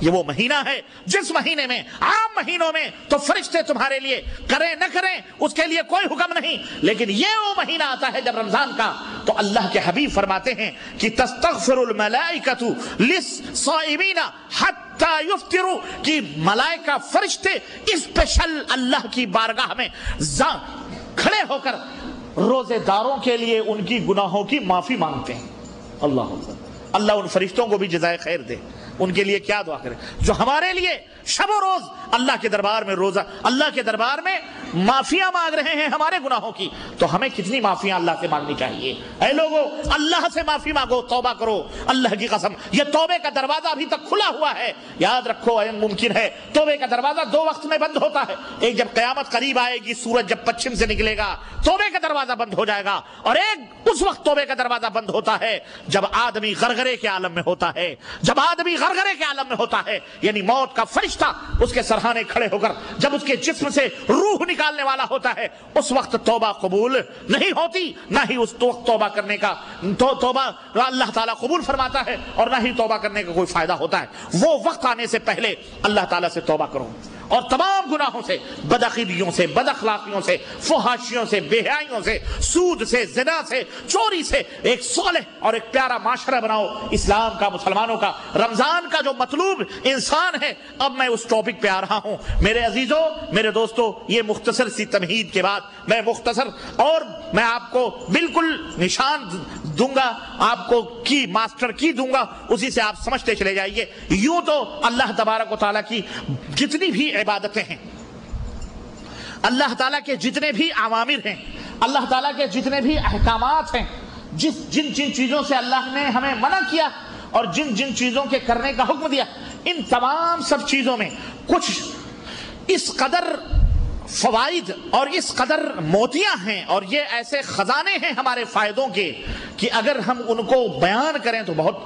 یہ وہ مہینہ ہے جس مہینے میں، عام مہینوں میں تو فرشتے تمہارے لیے کریں نہ کریں اس کے لیے کوئی حکم نہیں، لیکن یہ وہ مہینہ آتا ہے جب رمضان کا، تو اللہ کے حبیب فرماتے ہیں کہ تستغفر الملائکۃ للصائمین حتی یفطروا، کہ ملائکہ فرشتے اسپیشل اللہ کی بارگاہ میں کھڑے ہو کر روزے داروں کے لیے ان کی گناہوں کی معافی مانگتے ہیں۔ اللہ اللہ ان فرشتوں کو بھی جزائے خیر دے، ان کے لیے کیا دعا کرے جو ہمارے لیے شب و روز اللہ کے دربار میں روزہ، اللہ کے دربار میں معافیاں مانگ رہے ہیں ہمارے گناہوں کی، تو ہمیں کتنی معافیاں اللہ سے مانگنی چاہیے۔ اے لوگو، اللہ سے معافی مانگو، توبہ کرو، اللہ کی قسم یہ توبے کا دروازہ ابھی تک کھلا ہوا ہے۔ یاد رکھو، ممکن ہے توبے کا دروازہ 2 وقت میں بند ہوتا ہے، ایک جب قیامت قریب آئے گی، سورج جب پچھم سے نکلے گا توبے کا دروازہ بند ہو جائے گا، اور ایک اس وقت توبے کا دروازہ بند ہوتا ہے جب آدمی غرغرے کے عالم میں ہوتا ہے، جب آدمی غرغرے کے عالم میں ہوتا ہے، یعنی موت کا فرشتہ اس کے سرہانے کھڑے ہو کر جب اس کے جسم سے روح نکالنے والا ہوتا ہے، اس وقت توبہ قبول نہیں ہوتی، نہ ہی اس وقت توبہ کرنے کا توبہ اللہ تعالیٰ قبول فرماتا ہے، اور نہ ہی توبہ کرنے کا کوئی فائدہ ہوتا ہے۔ وہ وقت آنے سے پہلے اللہ تعالیٰ سے توبہ کرو، اور تمام گناہوں سے، بدعقیدیوں سے، بد اخلاقیوں سے، فحاشیوں سے، بے حیائیوں سے، سود سے، زنا سے، چوری سے ایک صالح اور ایک پیارا معاشرہ بناؤ اسلام کا، مسلمانوں کا۔ رمضان کا جو مطلوب انسان ہے، اب میں اس ٹاپک پہ آ رہا ہوں۔ میرے عزیزوں، میرے دوستوں، یہ مختصر سی تمہید کے بعد میں مختصر اور میں آپ کو بالکل نشان دوں گا، آپ کو کی ماسٹر کی دوں گا، اسی سے آپ سمجھتے چلے جائیے۔ یوں تو اللہ تبارک و تعالیٰ کی جتنی بھی عبادتیں ہیں، اللہ تعالیٰ کے جتنے بھی اوامر ہیں، اللہ تعالیٰ کے جتنے بھی احکامات ہیں، جن چیزوں سے اللہ نے ہمیں منع کیا اور جن چیزوں کے کرنے کا حکم دیا، ان تمام سب چیزوں میں کچھ اس قدر فوائد اور اس قدر موتیاں ہیں، اور یہ ایسے خزانے ہیں ہمارے فائدوں کے کہ اگر ہم ان کو بیان کریں تو بہت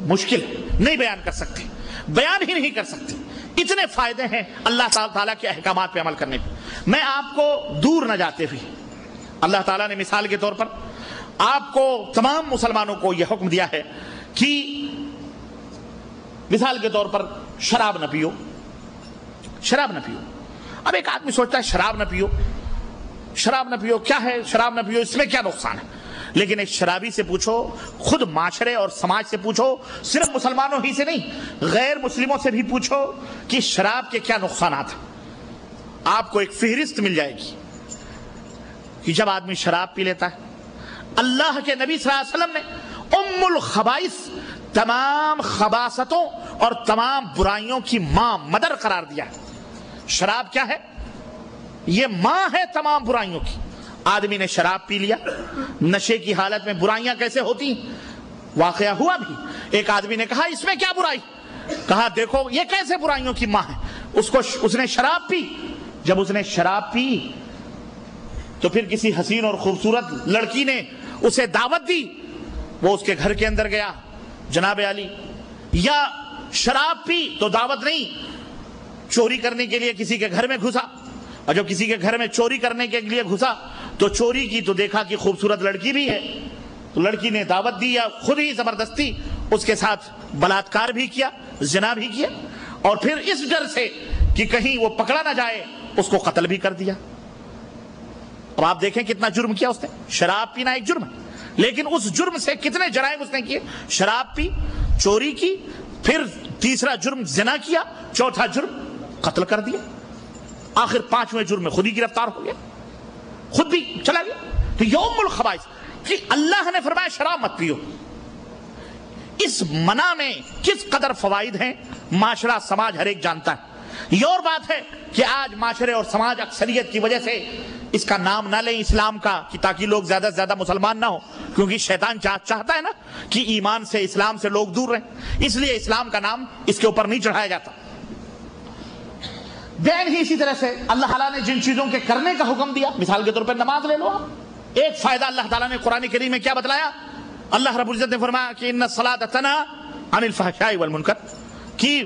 مشکل، نہیں بیان کر سکتے، بیان ہی نہیں کر سکتے، اتنے فائدے ہیں اللہ تعالیٰ کے احکامات پہ عمل کرنے پہ۔ میں آپ کو دور نہ جاتے ہوئے، اللہ تعالیٰ نے مثال کے طور پر آپ کو، تمام مسلمانوں کو یہ حکم دیا ہے کہ مثال کے طور پر شراب نہ پیو، شراب نہ پیو۔ اب ایک آدمی سوچتا ہے شراب نہ پیو، شراب نہ پیو، کیا ہے شراب نہ پیو، اس میں کیا نقصان ہے؟ لیکن ایک شرابی سے پوچھو، خود معاشرے اور سماج سے پوچھو، صرف مسلمانوں ہی سے نہیں غیر مسلموں سے بھی پوچھو کہ شراب کے کیا نقصانات ہیں، آپ کو ایک فہرست مل جائے گی کہ جب آدمی شراب پی لیتا ہے، اللہ کے نبی صلی اللہ علیہ وسلم نے ام الخبائث، تمام خباثتوں اور تمام برائیوں کی ماں، مدر قرار دیا ہے۔ شراب کیا ہے؟ یہ ماں ہے تمام برائیوں کی۔ آدمی نے شراب پی لیا، نشے کی حالت میں برائیاں کیسے ہوتی ہیں؟ واقعہ ہوا بھی، ایک آدمی نے کہا اس میں کیا برائی؟ کہا دیکھو یہ کیسے برائیوں کی ماں ہے۔ اس نے شراب پی، جب اس نے شراب پی تو پھر کسی حسین اور خوبصورت لڑکی نے اسے دعوت دی، وہ اس کے گھر کے اندر گیا، جناب علی، یا شراب پی تو دعوت نہیں، چوری کرنے کے لیے کسی کے گھر میں گھسا، اور جب کسی کے گھر میں چوری کرنے کے لیے گھسا تو چوری کی تو دیکھا کہ خوبصورت لڑکی بھی ہے، تو لڑکی نے دعوت دی یا خود ہی زبردستی اس کے ساتھ بلاತ್ಕಾರ بھی کیا، زنا بھی کیا، اور پھر اس ڈر سے کہ کہیں وہ پکڑا نہ جائے اس کو قتل بھی کر دیا۔ اب آپ دیکھیں کتنا جرم کیا اس نے۔ شراب پینا ایک جرم ہے، لیکن اس جرم سے کتنے جرائم اس نے کیے۔ شراب پی، چوری کی، پھر تیسرا جرم زنا کیا، چوتھا جرم قتل کر دیا، آخر پانچویں جرم میں خود ہی گرفتار ہو گیا، خود بھی چلا گیا۔ تو یوم الخبائث کہ اللہ نے فرمایا شراب مت پیو، اس منع میں کس قدر فوائد ہیں معاشرہ سماج ہر ایک جانتا ہے۔ یہ اور بات ہے کہ آج معاشرے اور سماج اکثریت کی وجہ سے اس کا نام نہ لیں اسلام کا، کہ تاکہ لوگ زیادہ سے زیادہ مسلمان نہ ہو، کیونکہ شیطان چاہتا ہے نا کہ ایمان سے، اسلام سے لوگ دور رہیں، اس لیے اسلام کا نام اس کے اوپر نہیں چڑھایا جاتا۔ بین ہی اسی طرح سے اللہ تعالیٰ نے جن چیزوں کے کرنے کا حکم دیا، مثال کے طور پر نماز لے لو آپ، ایک فائدہ اللہ تعالیٰ نے قرآن کریم میں کیا بتلایا؟ اللہ رب العزت نے فرمایا کہ ان الصلاۃ تنہی عن الفحشاء والمنکر، کہ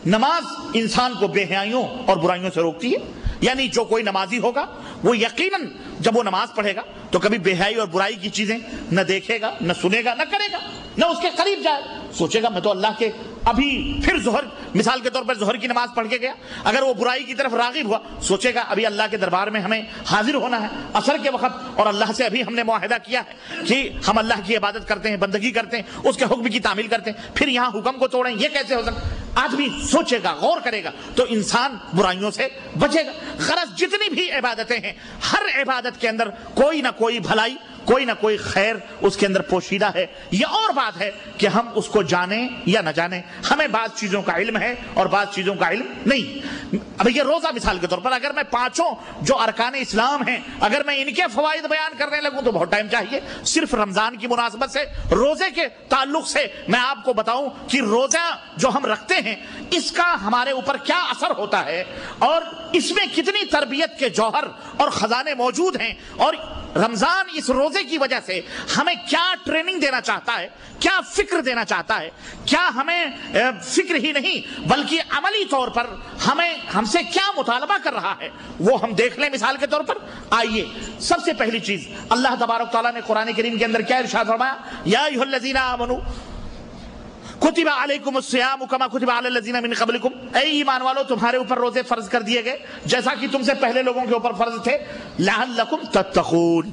نماز انسان کو بے حیائیوں اور برائیوں سے روکتی ہے، یعنی جو کوئی نمازی ہوگا وہ یقیناً جب وہ نماز پڑھے گا تو کبھی بے حیائی اور برائی کی چیزیں نہ دیکھے گا، نہ سنے گا، نہ کرے گا، نہ اس کے قریب جائے، سوچے گا میں تو اللہ کے، ابھی پھر ظہر، مثال کے طور پر ظہر کی نماز پڑھ کے گیا، اگر وہ برائی کی طرف راغب ہوا سوچے گا ابھی اللہ کے دربار میں ہمیں حاضر ہونا ہے عصر کے وقت، اور اللہ سے ابھی ہم نے معاہدہ کیا ہے کہ ہم اللہ کی عبادت کرتے ہیں، بندگی کرتے ہیں، اس کے حکم کی تعمیل کرتے ہیں، پھر یہاں حکم کو توڑیں، یہ کیسے ہو سکتا؟ آدمی سوچے گا، غور کرے گا تو انسان برائیوں سے بچے گا۔ غرض جتنی بھی عبادتیں ہیں، ہر عبادت کے اندر کوئی نہ کوئی بھلائی، کوئی نہ کوئی خیر اس کے اندر پوشیدہ ہے۔ یہ اور بات ہے کہ ہم اس کو جانیں یا نہ جانیں، ہمیں بعض چیزوں کا علم ہے اور بعض چیزوں کا علم نہیں۔ اب یہ روزہ مثال کے طور پر، اگر میں پانچوں جو ارکان اسلام ہیں اگر میں ان کے فوائد بیان کرنے لگوں تو بہت ٹائم چاہیے۔ صرف رمضان کی مناسبت سے، روزے کے تعلق سے میں آپ کو بتاؤں کہ روزہ جو ہم رکھتے ہیں اس کا ہمارے اوپر کیا اثر ہوتا ہے، اور اس میں کتنی تربیت کے جوہر اور خزانے موجود ہیں، اور رمضان اس روزے کی وجہ سے ہمیں کیا ٹریننگ دینا چاہتا ہے، کیا فکر دینا چاہتا ہے، کیا ہمیں فکر ہی نہیں بلکہ عملی طور پر ہم سے کیا مطالبہ کر رہا ہے وہ ہم دیکھ لیں۔ مثال کے طور پر آئیے، سب سے پہلی چیز اللہ تبارک تعالیٰ نے قرآن کریم کے اندر کیا ارشاد فرمایا؟ یا ایھا الذین آمنوا کتب علیکم الصیام کما کتب علی الذین من قبلکم، اے ایمان والو تمہارے اوپر روزے فرض کر دیے گئے جیسا کہ تم سے پہلے لوگوں کے اوپر فرض تھے، لعلکم تتقون،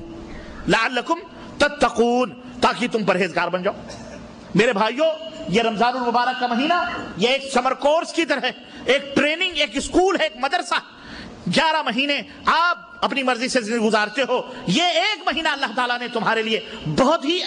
لعلکم تتقون، تاکہ تم پرہیزگار بن جاؤ۔ میرے بھائیوں، یہ رمضان المبارک کا مہینہ یہ ایک سمر کورس کی طرح ہے، ایک ٹریننگ، ایک اسکول ہے، ایک مدرسہ۔ 11 مہینے آپ اپنی مرضی سے زندگی گزارتے ہو، یہ ایک مہینہ اللہ تعالیٰ نے تمہارے لیے بہت ہی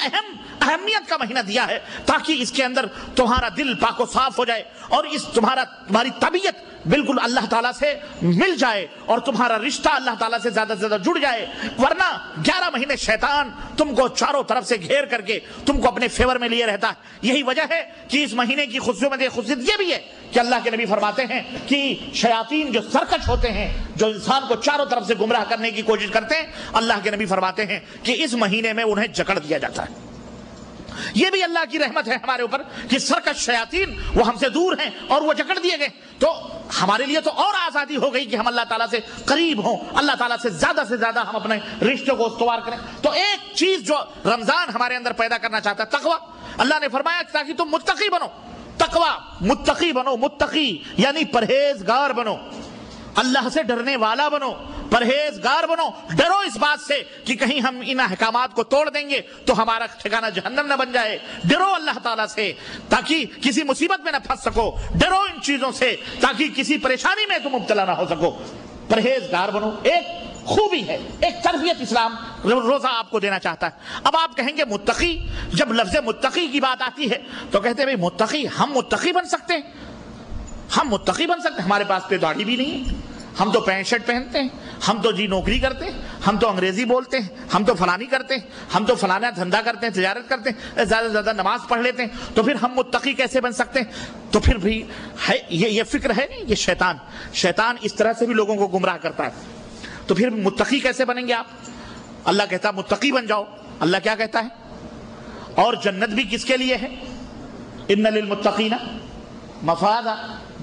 اہمیت کا مہینہ دیا ہے، تاکہ اس کے اندر تمہارا دل پاک و صاف ہو جائے، اور تمہاری طبیعت بالکل اللہ تعالیٰ سے مل جائے، اور تمہارا رشتہ اللہ تعالیٰ سے زیادہ سے زیادہ جڑ جائے۔ ورنہ 11 مہینے شیطان تم کو چاروں طرف سے گھیر کر کے تم کو اپنے فیور میں لیے رہتا ہے۔ یہی وجہ ہے کہ اس مہینے کی خصوصیت یہ بھی ہے کہ اللہ کے نبی فرماتے ہیں کہ شیاطین جو سرکش ہوتے ہیں، جو انسان کو چاروں طرف سے گمراہ کرنے کی کوشش کرتے ہیں، اللہ کے نبی فرماتے ہیں کہ اس مہینے میں انہیں جکڑ دیا جاتا ہے۔ یہ بھی اللہ کی رحمت ہے ہمارے اوپر کہ سرکش شیاطین وہ ہم سے دور ہیں اور وہ جکڑ دیے گئے، تو ہمارے لیے تو اور آزادی ہو گئی کہ ہم اللہ تعالیٰ سے قریب ہوں، اللہ تعالیٰ سے زیادہ ہم اپنے رشتوں کو استوار کریں۔ تو ایک چیز جو رمضان ہمارے اندر پیدا کرنا چاہتا ہے، تقوی۔ اللہ نے فرمایا تاکہ تم متقی بنو، تقوی، متقی بنو، متقی یعنی پرہیزگار بنو، اللہ سے ڈرنے والا بنو، پرہیزگار بنو، ڈرو اس بات سے کہ کہیں ہم ان احکامات کو توڑ دیں گے تو ہمارا ٹھکانہ جہنم نہ بن جائے۔ ڈرو اللہ تعالیٰ سے تاکہ کسی مصیبت میں نہ پھنس سکو، ڈرو ان چیزوں سے تاکہ کسی پریشانی میں تم مبتلا نہ ہو سکو، پرہیزگار بنو۔ ایک خوبی ہے، ایک تربیت اسلام روزہ آپ کو دینا چاہتا ہے۔ اب آپ کہیں گے متقی، جب لفظ متقی کی بات آتی ہے تو کہتے ہیں بھئی متقی، ہم متقی بن سکتے ہیں؟ ہم متقی بن سکتے ہیں؟ ہمارے پاس پہ داڑھی بھی نہیں ہے، ہم تو پینٹ شرٹ پہنتے ہیں، ہم تو نوکری کرتے ہیں، ہم تو انگریزی بولتے ہیں، ہم تو فلانی کرتے ہیں، ہم تو فلانا دھندا کرتے ہیں، تجارت کرتے ہیں، زیادہ سے زیادہ نماز پڑھ لیتے ہیں، تو پھر ہم متقی کیسے بن سکتے ہیں؟ تو پھر بھی یہ فکر ہے نہیں، یہ شیطان اس طرح سے بھی لوگوں کو گمراہ کرتا ہے۔ تو پھر متقی کیسے بنیں گے آپ؟ اللہ کہتا ہے متقی بن جاؤ۔ اللہ کیا کہتا ہے؟ اور جنت بھی کس کے لیے ہے؟ ان للمتقین مفازا،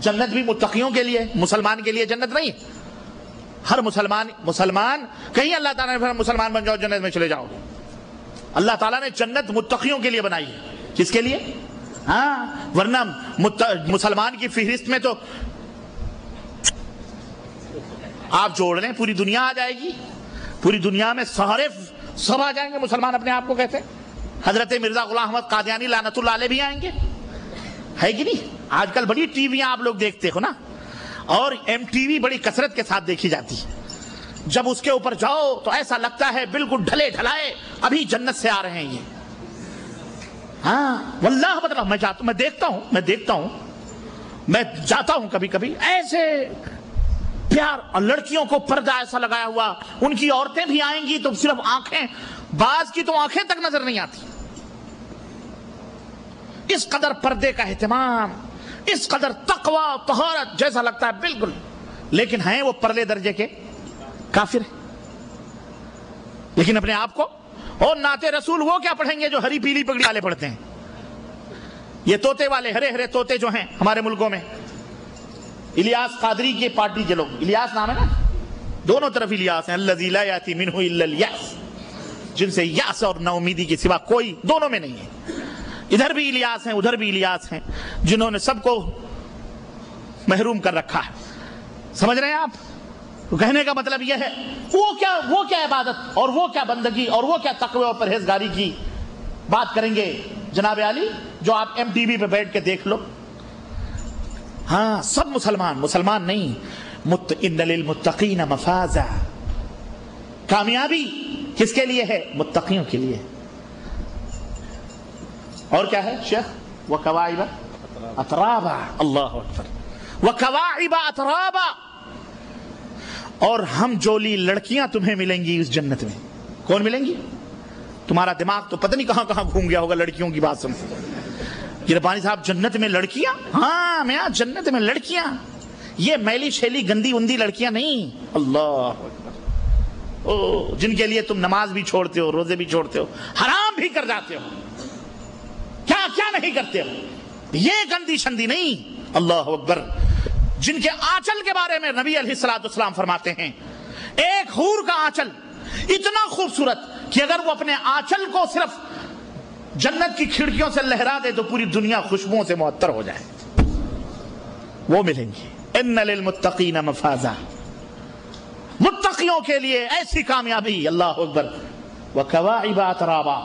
جنت بھی متقیوں کے لیے، مسلمان کے لیے جنت نہیں ہے۔ ہر مسلمان کہیں اللہ تعالیٰ نے مسلمان بن جاؤ جنت میں چلے جاؤ، اللہ تعالیٰ نے جنت متقیوں کے لیے بنائی ہے۔ کس کے لیے؟ ہاں، ورنہ مسلمان کی فہرست میں تو آپ جوڑ لیں پوری دنیا آ جائے گی، پوری دنیا میں سب آ جائیں گے مسلمان اپنے آپ کو کہتے ہیں۔ حضرت مرزا غلام احمد قادیانی لعنت اللہ علیہ بھی آئیں گے، ہے کہ نہیں؟ آج کل بڑی ٹی ویاں آپ لوگ دیکھتے ہو نا، اور ایم ٹی وی بڑی کثرت کے ساتھ دیکھی جاتی ہے۔ جب اس کے اوپر جاؤ تو ایسا لگتا ہے بالکل ڈھلے ڈھلائے ابھی جنت سے آ رہے ہیں یہ۔ ہاں واللہ مطلب میں دیکھتا ہوں میں جاتا ہوں کبھی کبھی، ایسے پیار، اور لڑکیوں کو پردہ ایسا لگایا ہوا، ان کی عورتیں بھی آئیں گی تو صرف آنکھیں، بعض کی تو آنکھیں تک نظر نہیں آتی۔ اس قدر پردے کا اہتمام، اس قدر تقوی طہارت، جیسا لگتا ہے بالکل، لیکن ہیں وہ پرلے درجے کے کافر ہیں۔ لیکن اپنے آپ کو، اور نعت رسول وہ کیا پڑھیں گے جو ہری پیلی پگڑی والے پڑھتے ہیں؟ یہ طوطے والے، ہرے ہرے طوطے جو ہیں ہمارے ملکوں میں، الیاس قادری کے پارٹی کے لوگ، الیاس نام ہے نا، دونوں طرف الیاس ہیں، الذی لا یاتی منہ الا الیاس، جن سے یاس اور نا امیدی کے سوا کوئی دونوں میں نہیں ہے۔ ادھر بھی الیاس ہیں، ادھر بھی الیاس ہیں، جنہوں نے سب کو محروم کر رکھا ہے۔ سمجھ رہے ہیں آپ؟ تو کہنے کا مطلب یہ ہے، وہ کیا عبادت اور وہ کیا بندگی اور وہ کیا تقوی اور پرہیزگاری کی بات کریں گے جناب علی، جو آپ ایم ٹی وی پہ بیٹھ کے دیکھ لو۔ ہاں سب مسلمان نہیں، ان للمتقین مفازا، کامیابی کس کے لیے ہے؟ متقیوں کے لیے۔ اور کیا ہے شیخ؟ وَكَوَاعِبَ أَتْرَابًا، اللہ اکبر، وَكَوَاعِبَ أَتْرَابًا، اور ہم جولی لڑکیاں تمہیں ملیں گی اس جنت میں۔ کون ملیں گی؟ تمہارا دماغ تو پتہ نہیں کہاں کہاں گھوم گیا ہوگا لڑکیوں کی بات سن۔ یہ ربانی صاحب جنت میں لڑکیاں؟ ہاں میاں جنت میں لڑکیاں، یہ میلی شیلی گندی وندی لڑکیاں نہیں، اللہ اکبر، جن کے لیے تم نماز بھی چھوڑتے ہو، روزے بھی چھوڑتے ہو، حرام بھی کر جاتے ہو، کیا کیا نہیں کرتے ہو، یہ گندی شندی نہیں، اللہ اکبر، جن کے آنچل کے بارے میں نبی علیہ الصلوۃ والسلام فرماتے ہیں، ایک حور کا آنچل اتنا خوبصورت کہ اگر وہ اپنے آنچل کو صرف جنت کی کھڑکیوں سے لہرا دے تو پوری دنیا خوشبوؤں سے معطر ہو جائے، وہ ملیں گی۔ ان للمتقین مفازا، متقیوں کے لیے ایسی کامیابی، اللہ اکبر، وَكَوَاعِبَ أَتْرَابًا،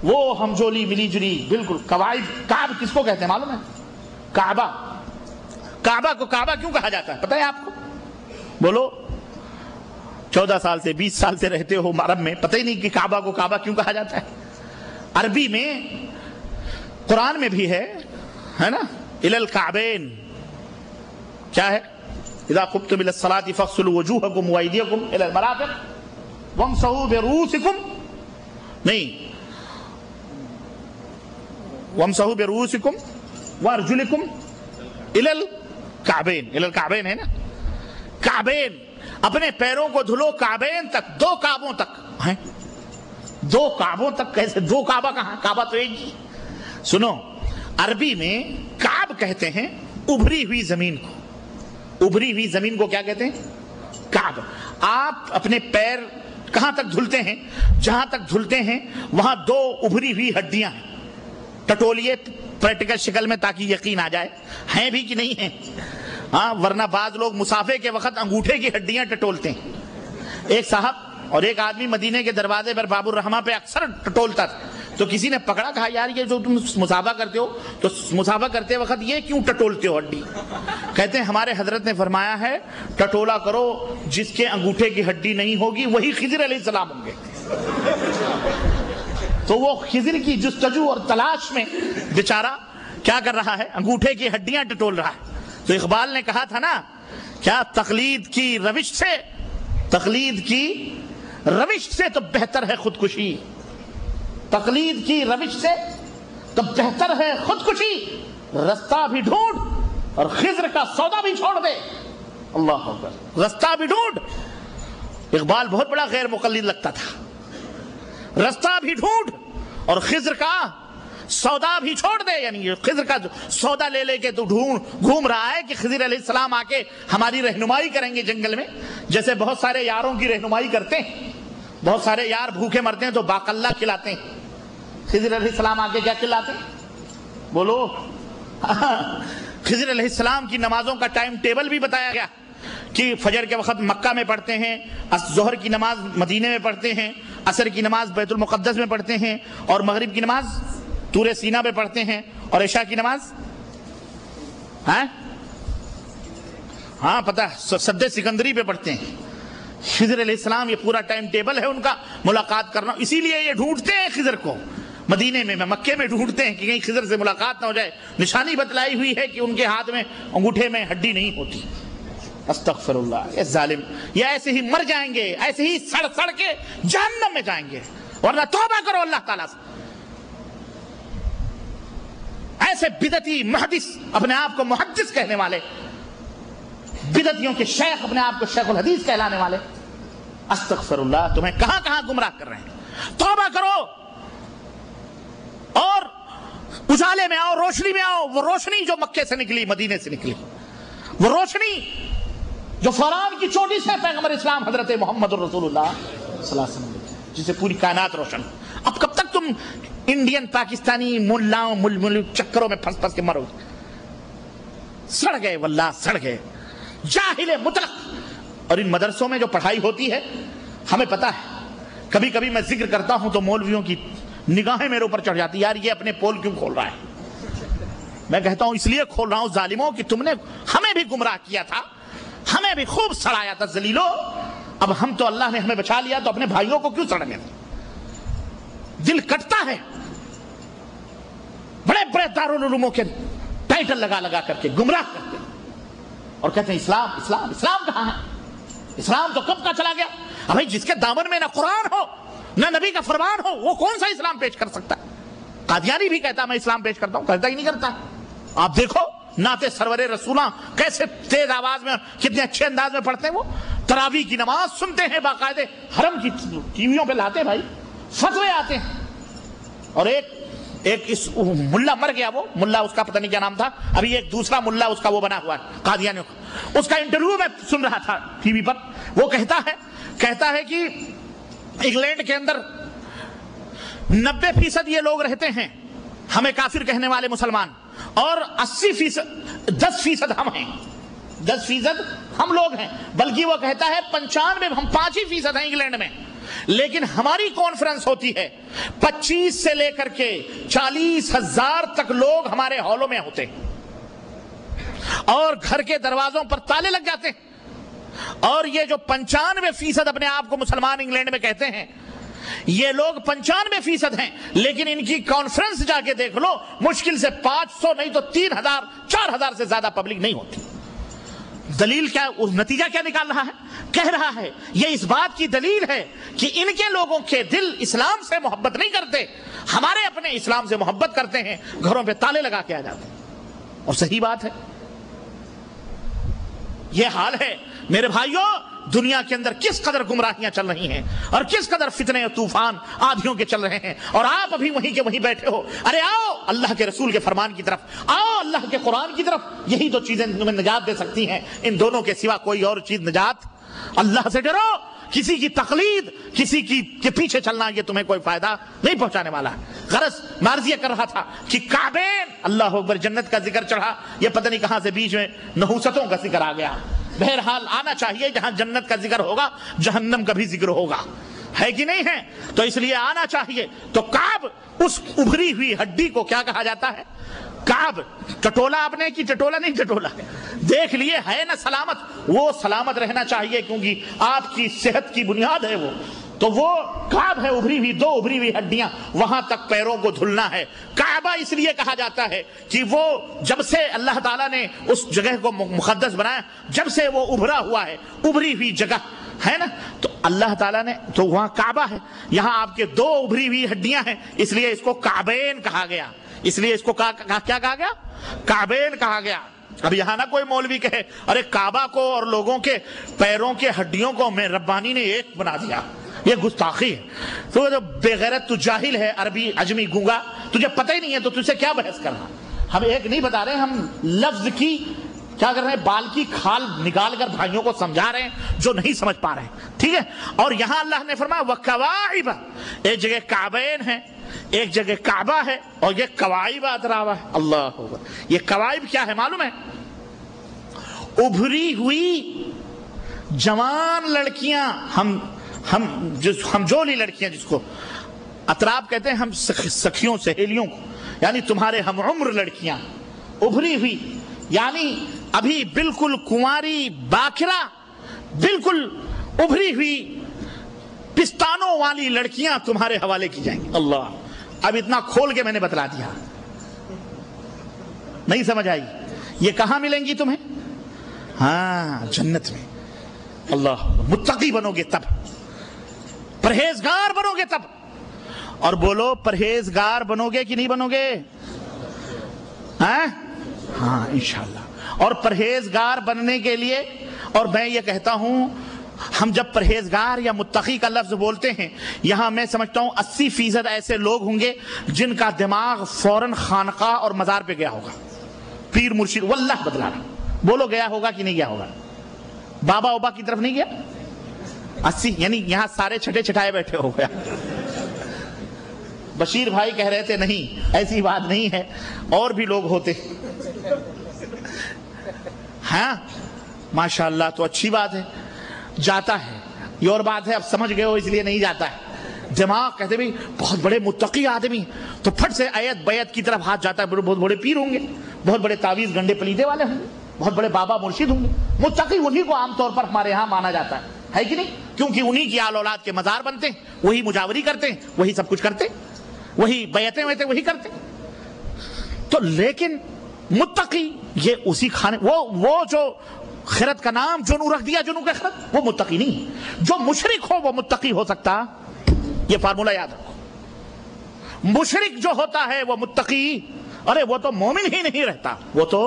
وہ ہم جولی ملی جلی بالکل۔ کعب کس کو کہتے ہیں معلوم ہے؟ کعبہ کو کعبہ کیوں کہا جاتا ہے پتہ ہے آپ کو؟ بولو، 14 سال سے 20 سال سے رہتے ہو عرب میں، پتہ ہی نہیں کہ کعبہ کو کعبہ کیوں کہا جاتا ہے؟ عربی میں، قرآن میں بھی ہے نا، الی الکعبین، کیا ہے؟ اذا قمتم الى الصلاة فاغسلوا وجوهكم وايديكم الى المرافق وامسحوا برؤوسكم، نہیں، وامسحوا برؤوسكم وارجلكم الى الکعبین، الى الکعبین ہے نا، کعبین، اپنے پیروں کو دھلو کعبین تک، 2 کعبوں تک ہیں، 2 کعبوں تک کیسے؟ 2 کعبہ کہاں؟ کعبہ تو ایک ہی۔ سنو، عربی میں کعب کہتے ہیں ابھری ہوئی زمین کو، ابھری ہوئی زمین کو کیا کہتے ہیں؟ کعب۔ آپ اپنے پیر کہاں تک دھلتے ہیں؟ جہاں تک دھلتے ہیں وہاں 2 ابھری ہوئی ہڈیاں ہیں، ٹٹولیے پریکٹیکل شکل میں تاکہ یقین آ جائے ہیں بھی کہ نہیں ہیں۔ ہاں ورنہ بعض لوگ مسافے کے وقت انگوٹھے کی ہڈیاں ٹٹولتے ہیں. ایک صاحب اور ایک آدمی مدینے کے دروازے پر باب الرحمہ پہ اکثر ٹٹولتا تھا. تو کسی نے پکڑا, کہا یار یہ جو تم مسافہ کرتے ہو تو مسافہ کرتے وقت یہ کیوں ٹٹولتے ہو ہڈی؟ کہتے ہیں ہمارے حضرت نے فرمایا ہے ٹٹولا کرو جس کے انگوٹھے کی ہڈی نہیں ہوگی وہی خضر علیہ السلام ہوں گے. تو وہ خضر کی جستجو اور تلاش میں بیچارہ کیا کر رہا ہے, انگوٹھے کی ہڈیاں ٹٹول رہا ہے. تو اقبال نے کہا تھا نا, کیا تقلید کی روش سے تو بہتر ہے خودکشی, تقلید کی روش سے تو بہتر ہے خودکشی, رستہ بھی ڈھونڈ اور خضر کا سودا بھی چھوڑ دے. اللہ اکبر, رستہ بھی ڈھونڈ. اقبال بہت بڑا غیر مقلد لگتا تھا. رستہ بھی ڈھونڈ اور خضر کا سودا بھی چھوڑ دے, یعنی خضر کا سودا لے لے کے تو گھوم رہا ہے کہ خضر علیہ السلام آ کے ہماری رہنمائی کریں گے جنگل میں, جیسے بہت سارے یاروں کی رہنمائی کرتے ہیں. بہت سارے یار بھوکے مرتے ہیں تو باقلہ کھلاتے ہیں. خضر علیہ السلام آ کے کیا کھلاتے ہیں بولو؟ خضر علیہ السلام کی نمازوں کا ٹائم ٹیبل بھی بتایا گیا کہ فجر کے وقت مکہ میں پڑھتے ہیں, ظہر کی نماز مدینے میں پڑھتے ہیں, عصر کی نماز بیت المقدس میں پڑھتے ہیں, اور مغرب کی نماز طور سینا پہ پڑھتے ہیں, اور عشاء کی نماز ہاں پتہ سد سکندری پہ پڑھتے ہیں. خضر علیہ السلام یہ پورا ٹائم ٹیبل ہے ان کا ملاقات کرنا. اسی لیے یہ ڈھونڈتے ہیں خضر کو مدینے میں, مکے میں ڈھونڈتے ہیں کہ کہیں خضر سے ملاقات نہ ہو جائے. نشانی بتلائی ہوئی ہے کہ ان کے ہاتھ میں انگوٹھے میں ہڈی نہیں ہوتی. استغفر اللہ, یہ ظالم یہ ایسے ہی مر جائیں گے, ایسے ہی سڑ سڑ کے جہنم میں جائیں گے. ورنہ توبہ کرو اللہ تعالیٰ سے. ایسے بدعتی محدث اپنے آپ کو محدث کہنے والے, بدعتیوں کے شیخ اپنے آپ کو شیخ الحدیث کہلانے والے, استغفر اللہ, تمہیں کہاں کہاں گمراہ کر رہے ہیں. توبہ کرو اور اجالے میں آؤ, روشنی میں آؤ. وہ روشنی جو مکے سے نکلی, مدینے سے نکلی, وہ روشنی جو فرعون کی چوٹی سے پیغمبر اسلام حضرت محمد رسول اللہ صلی اللہ علیہ وسلم, جس سے پوری کائنات روشن. اب کب تک تم انڈین پاکستانی ملاؤں چکروں میں پھنس پھنس کے مرو؟ سڑ گئے واللہ, سڑ گئے, جاہل مطلق. اور ان مدرسوں میں جو پڑھائی ہوتی ہے ہمیں پتہ ہے, کبھی کبھی میں ذکر کرتا ہوں تو مولویوں کی نگاہیں میرے اوپر چڑھ جاتی, یار یہ اپنے پول کیوں کھول رہا ہے؟ میں کہتا ہوں اس لیے کھول رہا ہوں ظالموں کہ تم نے ہمیں بھی گمراہ کیا تھا, ہمیں بھی خوب سڑایا تھا ذلیلو. اب ہم تو اللہ نے ہمیں بچا لیا تو اپنے بھائیوں کو کیوں سڑنے دیں؟ دل کٹتا ہے. بڑے بڑے دارالعلوموں کے ٹائٹل لگا لگا کر کے گمراہ کرتے ہیں اور کہتے ہیں اسلام اسلام اسلام. کہاں ہے اسلام؟ تو کب کا چلا گیا. ابھی جس کے دامن میں نہ قرآن ہو نہ نبی کا فرمان ہو وہ کون سا اسلام پیش کر سکتا ہے؟ قادیانی بھی کہتا میں اسلام پیش کرتا ہوں, کہتا ہی نہیں کرتا. آپ دیکھو نعت سرور رسولاں کیسے تیز آواز میں, کتنے اچھے انداز میں پڑھتے ہیں. وہ تراویح کی نماز سنتے ہیں باقاعدے, حرم کی ٹی ویوں پہ لاتے بھائی, فتوے آتے ہیں. اور ایک اس ملا مر گیا, وہ ملا اس کا پتہ نہیں کیا نام تھا, ابھی ایک دوسرا ملا اس کا وہ بنا ہوا ہے قادیانیوں کا. اس کا انٹرویو میں سن رہا تھا ٹی وی پر. وہ کہتا ہے کہ انگلینڈ کے اندر 90% یہ لوگ رہتے ہیں ہمیں کافر کہنے والے مسلمان, اور 80% 10% ہم ہیں, 10% ہم لوگ ہیں. بلکہ وہ کہتا ہے 95 ہم 5% ہیں انگلینڈ میں. لیکن ہماری کانفرنس ہوتی ہے 25 سے لے کر کے 40,000 تک لوگ ہمارے ہالوں میں ہوتے ہیں, اور گھر کے دروازوں پر تالے لگ جاتے ہیں. اور یہ جو 95% اپنے آپ کو مسلمان انگلینڈ میں کہتے ہیں, یہ لوگ 95% ہیں, لیکن ان کی کانفرنس جا کے دیکھ لو, مشکل سے 500 نہیں تو 3,000 4,000 سے زیادہ پبلک نہیں ہوتی. دلیل کیا, نتیجہ کیا نکال رہا ہے؟ کہہ رہا ہے یہ اس بات کی دلیل ہے کہ ان کے لوگوں کے دل اسلام سے محبت نہیں کرتے, ہمارے اپنے اسلام سے محبت کرتے ہیں, گھروں پہ تالے لگا کے آ جاتے ہیں. اور صحیح بات ہے, یہ حال ہے میرے بھائیوں. دنیا کے اندر کس قدر گمراہیاں چل رہی ہیں اور کس قدر فتنے اور طوفان آدھیوں کے چل رہے ہیں, اور آپ ابھی وہیں کے وہیں بیٹھے ہو. ارے آؤ اللہ کے رسول کے فرمان کی طرف, آؤ اللہ کے قرآن کی طرف. یہی دو چیزیں تمہیں نجات دے سکتی ہیں, ان دونوں کے سوا کوئی اور چیز نجات. اللہ سے ڈرو کسی کی تقلید، کسی کی کے پیچھے چلنا یہ تمہیں کوئی فائدہ نہیں پہنچانے والا. غرض مارز یہ کر رہا تھا کہ کعبین، اللہ اکبر، جنت کا ذکر چڑھا، یہ پتہ نہیں کہاں سے بیچ میں نحوستوں کا ذکر آ گیا. بہرحال آنا چاہیے، جہاں جنت کا ذکر ہوگا جہنم کا بھی ذکر ہوگا، ہے کہ نہیں ہے؟ تو اس لیے آنا چاہیے. تو کعب، اس ابھری ہوئی ہڈی کو کیا کہا جاتا ہے؟ کعب. ٹٹولا اپنے کی ٹٹولا نہیں، ٹٹولا دیکھ لیے ہے نا سلامت، وہ سلامت رہنا چاہیے کیونکہ آپ کی صحت کی بنیاد ہے وہ. تو وہ کعب ہے، ابھری ہوئی، دو ابھری ہوئی ہڈیاں، وہاں تک پیروں کو دھلنا ہے. کعبہ اس لیے کہا جاتا ہے کہ وہ جب سے اللہ تعالیٰ نے اس جگہ کو مقدس بنایا، جب سے وہ ابھرا ہوا ہے، ابھری ہوئی جگہ ہے نا، تو اللہ تعالیٰ نے تو وہاں کعبہ ہے، یہاں آپ کے دو ابھری ہوئی ہڈیاں ہیں، اس لیے اس کو کعبین کہا گیا. اس لیے اس کو کیا کہا گیا؟ کعبین کہا گیا. اب یہاں نہ کوئی مولوی کہے ارے کعبہ کو اور لوگوں کے پیروں کے ہڈیوں کو میں ربانی نے ایک بنا دیا، یہ گستاخی ہے. تو بے غیرت، تو جاہل ہے، عربی عجمی گونگا، تجھے پتہ ہی نہیں ہے تو تجھ سے کیا بحث کرنا. ہم ایک نہیں بتا رہے، ہم لفظ کی کیا کر رہے ہیں، بال کی کھال نکال کر بھائیوں کو سمجھا رہے ہیں جو نہیں سمجھ پا رہے ہیں. ٹھیک ہے. اور یہاں اللہ نے فرمایا وَكَوَاعِبَ، ایک جگہ کعبین ہے، ایک جگہ کعبہ ہے، اور یہ کوائب اتراوا ہے. اللہ اکبر. یہ کوائب کیا ہے معلوم ہے؟ ابھری ہوئی جوان لڑکیاں، ہم جولی لڑکیاں، جس کو اتراب کہتے ہیں، ہم سکھیوں سہیلیوں کو، یعنی تمہارے ہم عمر لڑکیاں، ابھری ہوئی، یعنی ابھی بالکل کنواری باکرہ، بالکل ابھری ہوئی پستانوں والی لڑکیاں تمہارے حوالے کی جائیں گی. اللہ، اب اتنا کھول کے میں نے بتلا دیا، نہیں سمجھ آئی؟ یہ کہاں ملیں گی تمہیں؟ ہاں، جنت میں. اللہ، متقی بنو گے تب، پرہیزگار بنو گے تب. اور بولو پرہیزگار بنو گے کہ نہیں بنو گے؟ ہاں انشاءاللہ. اور پرہیزگار بننے کے لیے، اور میں یہ کہتا ہوں، ہم جب پرہیزگار یا متقی کا لفظ بولتے ہیں، یہاں میں سمجھتا ہوں 80% ایسے لوگ ہوں گے جن کا دماغ فوراً خانقاہ اور مزار پہ گیا ہوگا، پیر مرشد، واللہ بدلا رہا. بولو گیا ہوگا کہ نہیں گیا ہوگا؟ بابا اوبا کی طرف نہیں گیا؟ 80، یعنی یہاں سارے چھٹے چھٹائے بیٹھے ہو گیا. بشیر بھائی کہہ رہے تھے نہیں، ایسی بات نہیں ہے، اور بھی لوگ ہوتے. ہاں ماشاءاللہ، تو اچھی بات ہے، جاتا ہے. یہ اور بات ہے، اب سمجھ گئے ہو اس لیے نہیں جاتا ہے. دماغ کہتے بھی بہت بڑے متقی آدمی، تو پھٹ سے ایت بیت کی طرف ہاتھ جاتا ہے. بہت بڑے پیر ہوں گے، بہت بڑے تعویذ گنڈے پلیدے والے ہوں گے، بہت بڑے بابا مرشد ہوں گے. متقی انہی کو عام طور پر ہمارے ہاں مانا جاتا ہے کہ نہیں؟ کیونکہ انہی کی آل اولاد کے مزار بنتے ہیں، وہی مجاوری کرتے ہیں، وہی سب کچھ کرتے، وہی بیعتیں ویعتیں وہی کرتے. تو لیکن متقی یہ اسی کھانے، وہ جو خرد کا نام جنو رکھ دیا، جنو کا خرد، وہ متقی نہیں. جو مشرک ہو وہ متقی ہو سکتا، یہ فارمولہ یاد رکھو. مشرک جو ہوتا ہے وہ متقی، ارے وہ تو مومن ہی نہیں رہتا، وہ تو